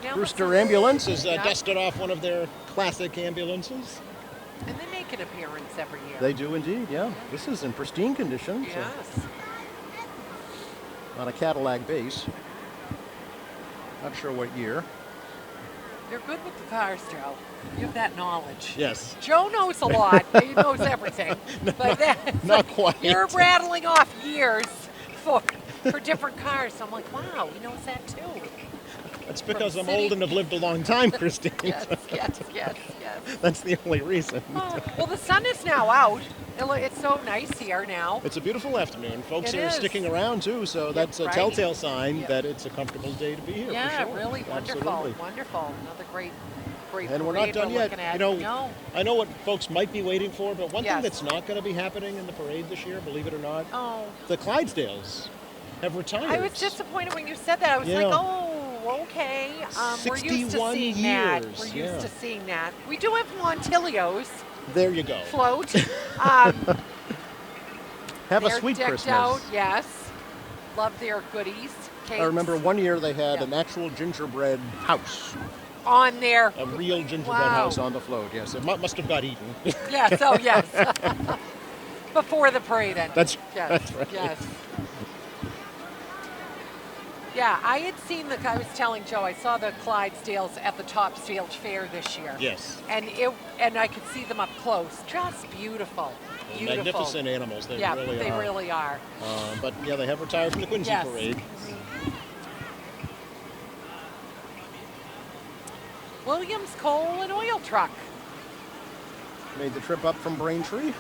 Now Brewster this is- Ambulance has Yeah. dusted off one of their classic ambulances. And they make an appearance every year. They do indeed, yeah. This is in pristine condition. So Yes. on a Cadillac base. Not sure what year. You're good with the cars, Joe. You have that knowledge. Yes. Joe knows a lot. He knows everything. But that's Not quite. You're rattling off years for different cars. I'm like, wow, he knows that too. That's because I'm city- old and have lived a long time, Christine. Yes. That's the only reason. Oh, well, the sun is now out. It's so nice here now. It's a beautiful afternoon. Folks It are is. sticking around too, so that's a right. telltale sign Yep. that it's a comfortable day to be here. Yeah, for sure. really wonderful. Absolutely. Wonderful. Another great And we're not parade done yet. looking at. You know, No. I know what folks might be waiting for, but one Yes. thing that's not going to be happening in the parade this year, believe it or not, Oh. the Clydesdales have retired. I was disappointed when you said that. I was Yeah. like, oh, okay. We're used to 61 seeing that. years, We're used yeah. to seeing that. We do have Montilios There you go. float. Have a They're sweet decked Christmas. out, yes. Love their goodies. Cakes I remember one year they had Yeah. an actual gingerbread house, on there. a real gingerbread Wow. house on the float. Yes, it must have got eaten. Yes, oh yes. Before the parade ended. That's Yes, right. yes. Yeah, I had seen I was telling Joe, I saw the Clydesdales at the Topsfield Fair this year. Yes. And I could see them up close. Just beautiful. Beautiful. Magnificent animals. They Yeah, really they are. really are. But yeah, they have retired from the Quincy Yes. Parade. Williams Coal and Oil Truck. Made the trip up from Braintree.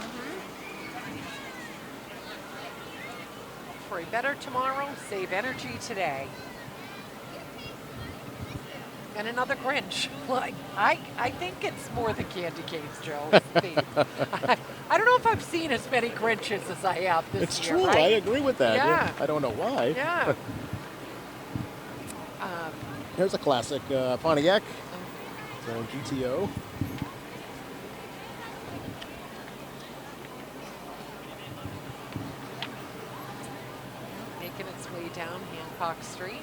For a better tomorrow, save energy today. And another Grinch. Like I think it's more the candy canes, Joe. Theme. I don't know if I've seen as many Grinches as I have this It's year. true. Right? I agree with that. Yeah. I don't know why. Yeah. Here's a classic Pontiac. GTO. Making its way down Hancock Street.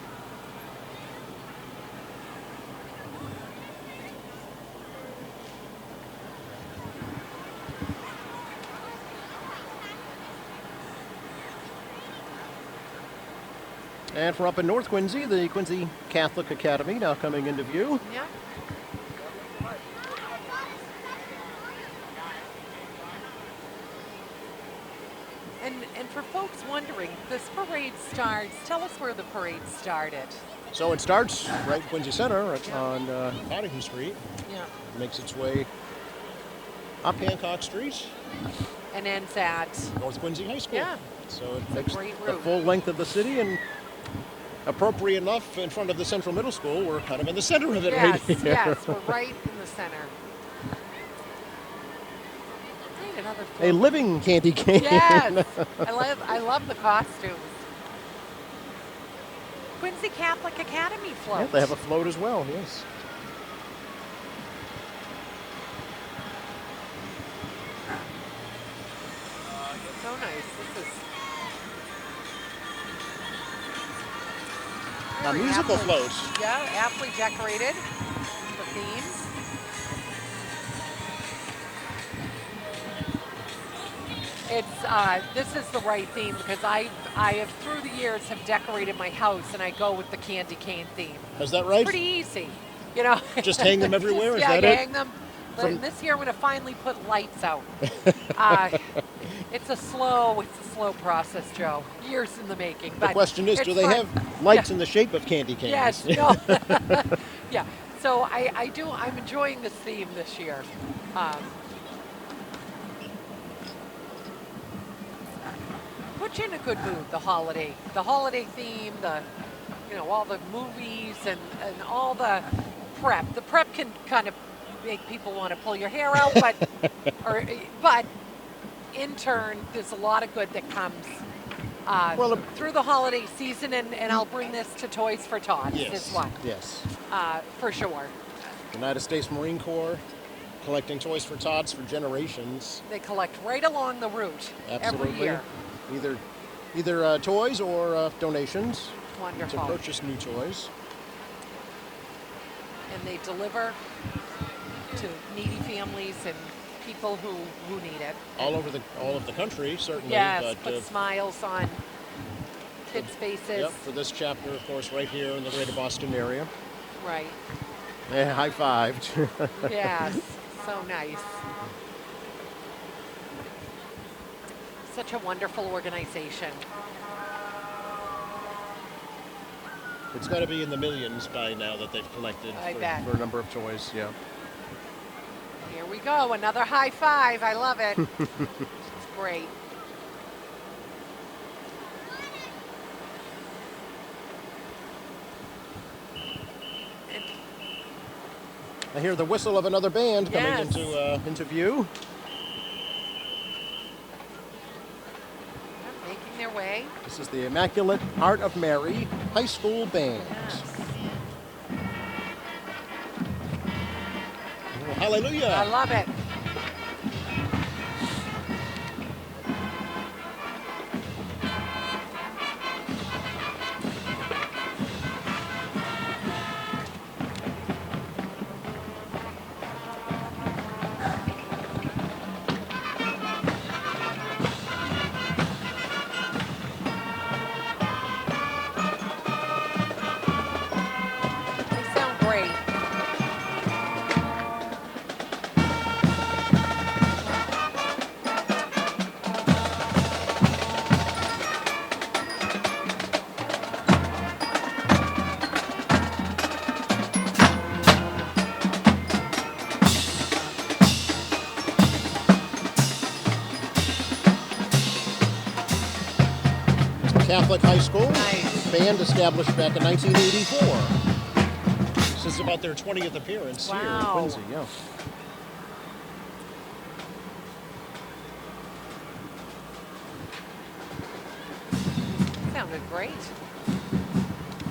And for up in North Quincy, the Quincy Catholic Academy now coming into view. Yeah. And for folks wondering, this parade starts, tell us where the parade started. So it starts right in Quincy Center Yeah. on Paddington Street. Yeah. Makes its way up Hancock Street, And ends at, North Quincy High School. Yeah. So it makes great the route. full length of the city, and appropriate enough in front of the Central Middle School. We're kind of in the center of it yes, right here. yes, we're right in the center. Hey, another A float. living candy cane. Yes, I love the costumes. Quincy Catholic Academy float. Yeah, they have a float as well, yes. So nice. This is A very musical aptly- float. Yeah, aptly decorated. The themes. It's this is the right theme because I have through the years have decorated my house and I go with the candy cane theme. Is that right? Pretty easy, you know. Just hang them everywhere? Is yeah, that it? hang them. From- This year I'm going to finally put lights out. It's a slow process, Joe. Years in the making. The But question is, do it's they fun. have lights in the shape of candy canes? Yes. No. Yeah. So I'm enjoying this theme this year. Put you in a good mood. The holiday theme. All the movies and all the prep. The prep can kind of make people want to pull your hair out, but in turn, there's a lot of good that comes through the holiday season, and I'll bring this to Toys for Tots Yes. as well, Yes. for sure. United States Marine Corps collecting Toys for Tots for generations. They collect right along the route Absolutely. every year. Either toys or donations to Wonderful. purchase new toys. And they deliver to needy families and people who need it. All of the country, certainly. Yes, but, put smiles on kids' faces. Yep, for this chapter, of course, right here in the greater Boston area. Right. Yeah, high-fived. Yes, so nice. Such a wonderful organization. It's got to be in the millions by now that they've collected I bet. for a number of toys, yeah. Here we go, another high five. I love it. It's great. And I hear the whistle of another band coming Yes. into view. making their way. This is the Immaculate Heart of Mary High School Band. Yes. Oh, hallelujah! I love it. They sound great. Catholic High School. Nice. Band established back in 1984. This is about their 20th appearance here in Wow. Quincy, yeah. Sounded great.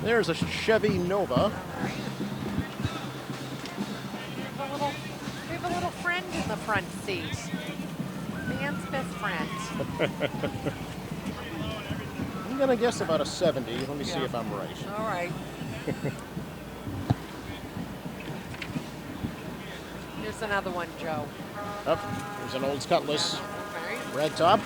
There's a Chevy Nova. All right. We have a little friend in the front seat. Man's best friend. I'm gonna guess about a 70. Let me see Yeah. if I'm right. All right. Here's another one, Joe. Up, there's an Olds Cutlass, Okay. red top.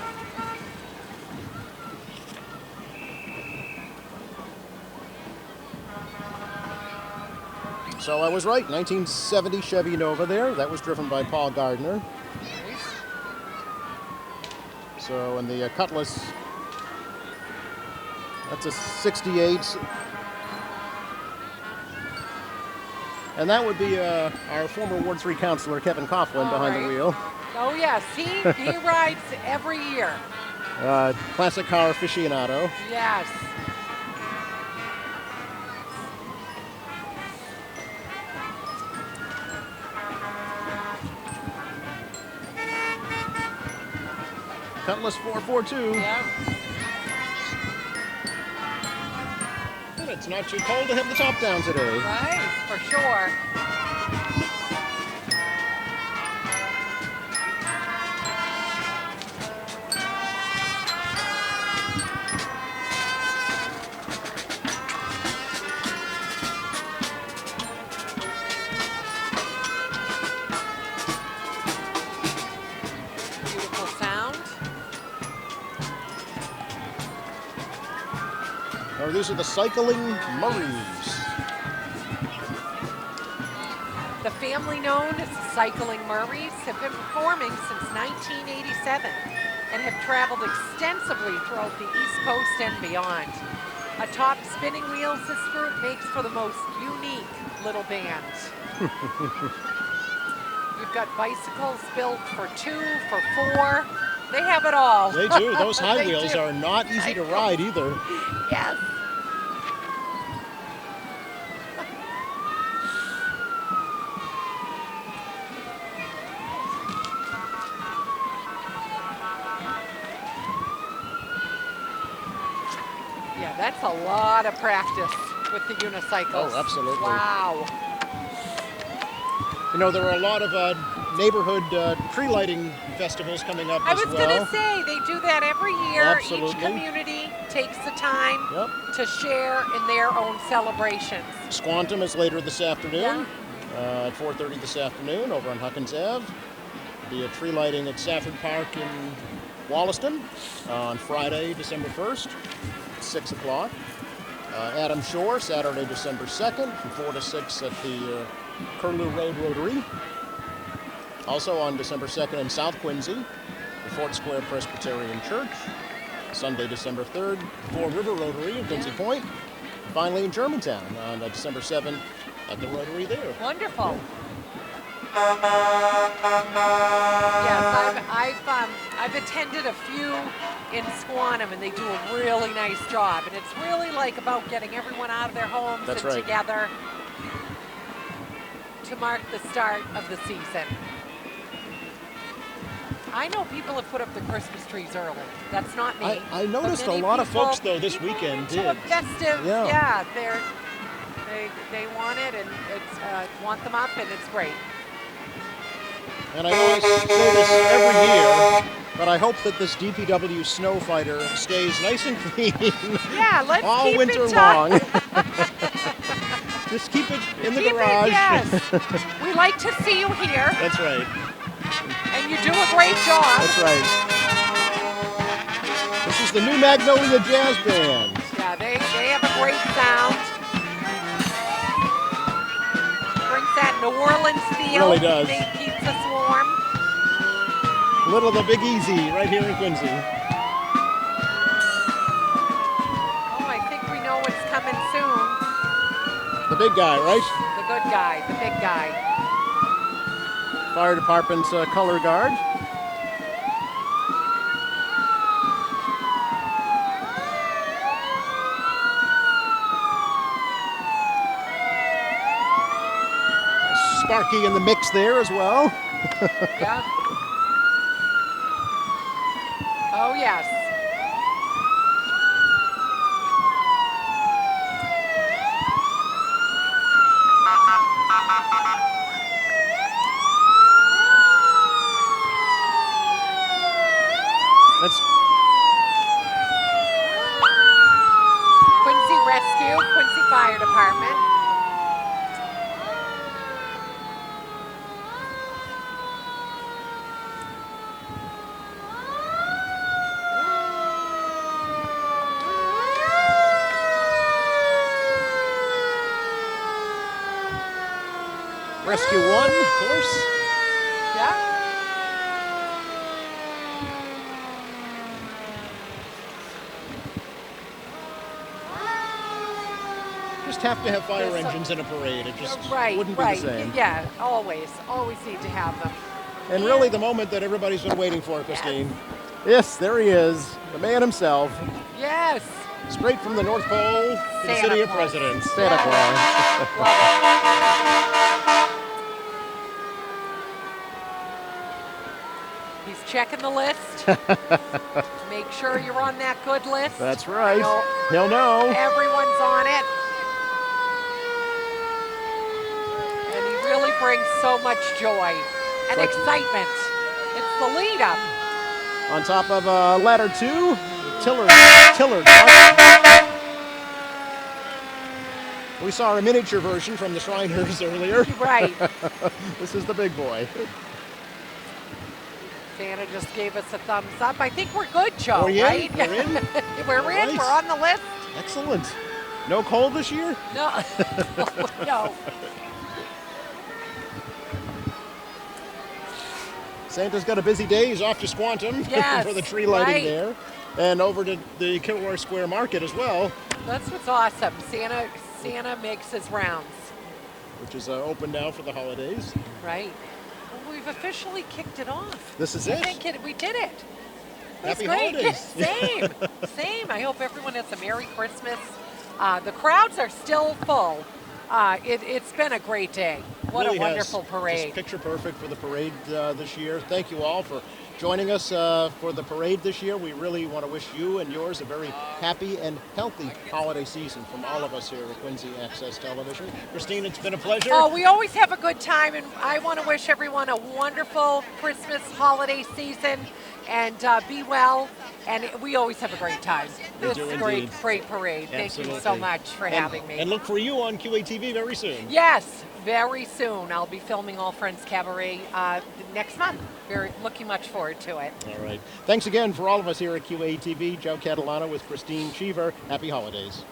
So I was right, 1970 Chevy Nova there. That was driven by Paul Gardner. Nice. So, and the Cutlass, that's a 68. And that would be our former Ward 3 councilor, Kevin Coughlin, All behind right. the wheel. Oh yes, he rides every year. Classic car aficionado. Yes. Cutlass 442. Yeah. And it's not too cold to have the top down today. Right, for sure. Beautiful sound. Oh, these are the Cycling Murrays. The family known as the Cycling Murrays have been performing since 1987 and have traveled extensively throughout the East Coast and beyond. Atop spinning wheels, this group makes for the most unique little band. You've got bicycles built for 2, for 4. They have it all. They do. Those high They wheels do. are not easy to I know. ride either. Yes. Yeah, that's a lot of practice with the unicycles. Oh, absolutely. Wow. You know, there are a lot of neighborhood tree lighting festivals coming up I as was well. going to say, they do that every year. Absolutely. Each community takes the time Yep. to share in their own celebrations. Squantum is later this afternoon, Yeah. at 4:30 this afternoon over on Huckins Ave. Be a tree lighting at Safford Park in Wollaston on Friday, December 1st, 6 o'clock. Adam Shore, Saturday, December 2nd, from 4 to 6 at the Curlew Road Rotary. Also on December 2nd in South Quincy, the Fort Square Presbyterian Church. Sunday, December 3rd, Four River Rotary in Quincy Point. Finally in Germantown on December 7th at the Rotary there. Wonderful. Yes, I've attended a few in Squantum, and they do a really nice job. And it's really like about getting everyone out of their homes That's and right. together to mark the start of the season. I know people have put up the Christmas trees early. That's not me. I noticed But a many lot of people- folks, though, this people weekend into a did. festive, Yeah. they want it, and it's want them up, and it's great. And I know I say this every year, but I hope that this DPW Snow Fighter stays nice and clean Yeah, let's all keep winter it long. Just keep it in the Keep garage. it, yes. We like to see you here, That's right. and you do a great job. That's right. This is the new Magnolia Jazz Band. Yeah, they have a great sound. Brings that New Orleans feel. Really does. Keeps us warm. Little the Big Easy right here in Quincy. Oh, I think we know what's coming soon. The big guy, right? The good guy, the big guy. Fire Department's color guard. Sparky in the mix there as well. Yeah. Oh, yes. department. Rescue 1, of course. Yeah. Just have to have fire There's engines in a parade. It just Right, wouldn't right. be the same. Yeah, always need to have them. And really the moment that everybody's been waiting for, Christine. Yes, there he is, the man himself, Yes. straight from the North Pole to the Santa City of Claus. Presidents. Santa Yeah. Claus. Love it. He's checking the list. Make sure you're on that good list. That's right. No. He'll know. Everyone's on it. And he really brings so much joy and Like- excitement. It's the lead up. On top of ladder 2, Tillard. We saw a miniature version from the Shriners earlier. Right. This is the big boy. Santa just gave us a thumbs up. I think we're good, Joe, We're in? right? We're in? We're All in. right. We're on the list. Excellent. No cold this year? No. No. Santa's got a busy day. He's off to Squantum Yes, for the tree lighting right. there. And over to the Kilroy Square Market as well, That's what's awesome. Santa makes his rounds, which is open now for the holidays. right? Well, we've officially kicked it off. This is I it. think we did it. That's Happy great. holidays. Same. Same. I hope everyone has a Merry Christmas. The crowds are still full. It's been a great day. What Really a wonderful has. parade. Just picture perfect for the parade this year. Thank you all for joining us for the parade this year. We really want to wish you and yours a very happy and healthy holiday season from all of us here at Quincy Access Television. Christine, it's been a pleasure. Oh, we always have a good time, and I want to wish everyone a wonderful Christmas holiday season, and be well. And we always have a great time. We This do great, indeed. great parade. Thank you so Absolutely. much for having me. And look for you on QATV very soon. Yes, very soon. I'll be filming All Friends Cabaret next month. Very looking much forward to it. All right. Thanks again for all of us here at QATV. Joe Catalano with Christine Cheever. Happy holidays.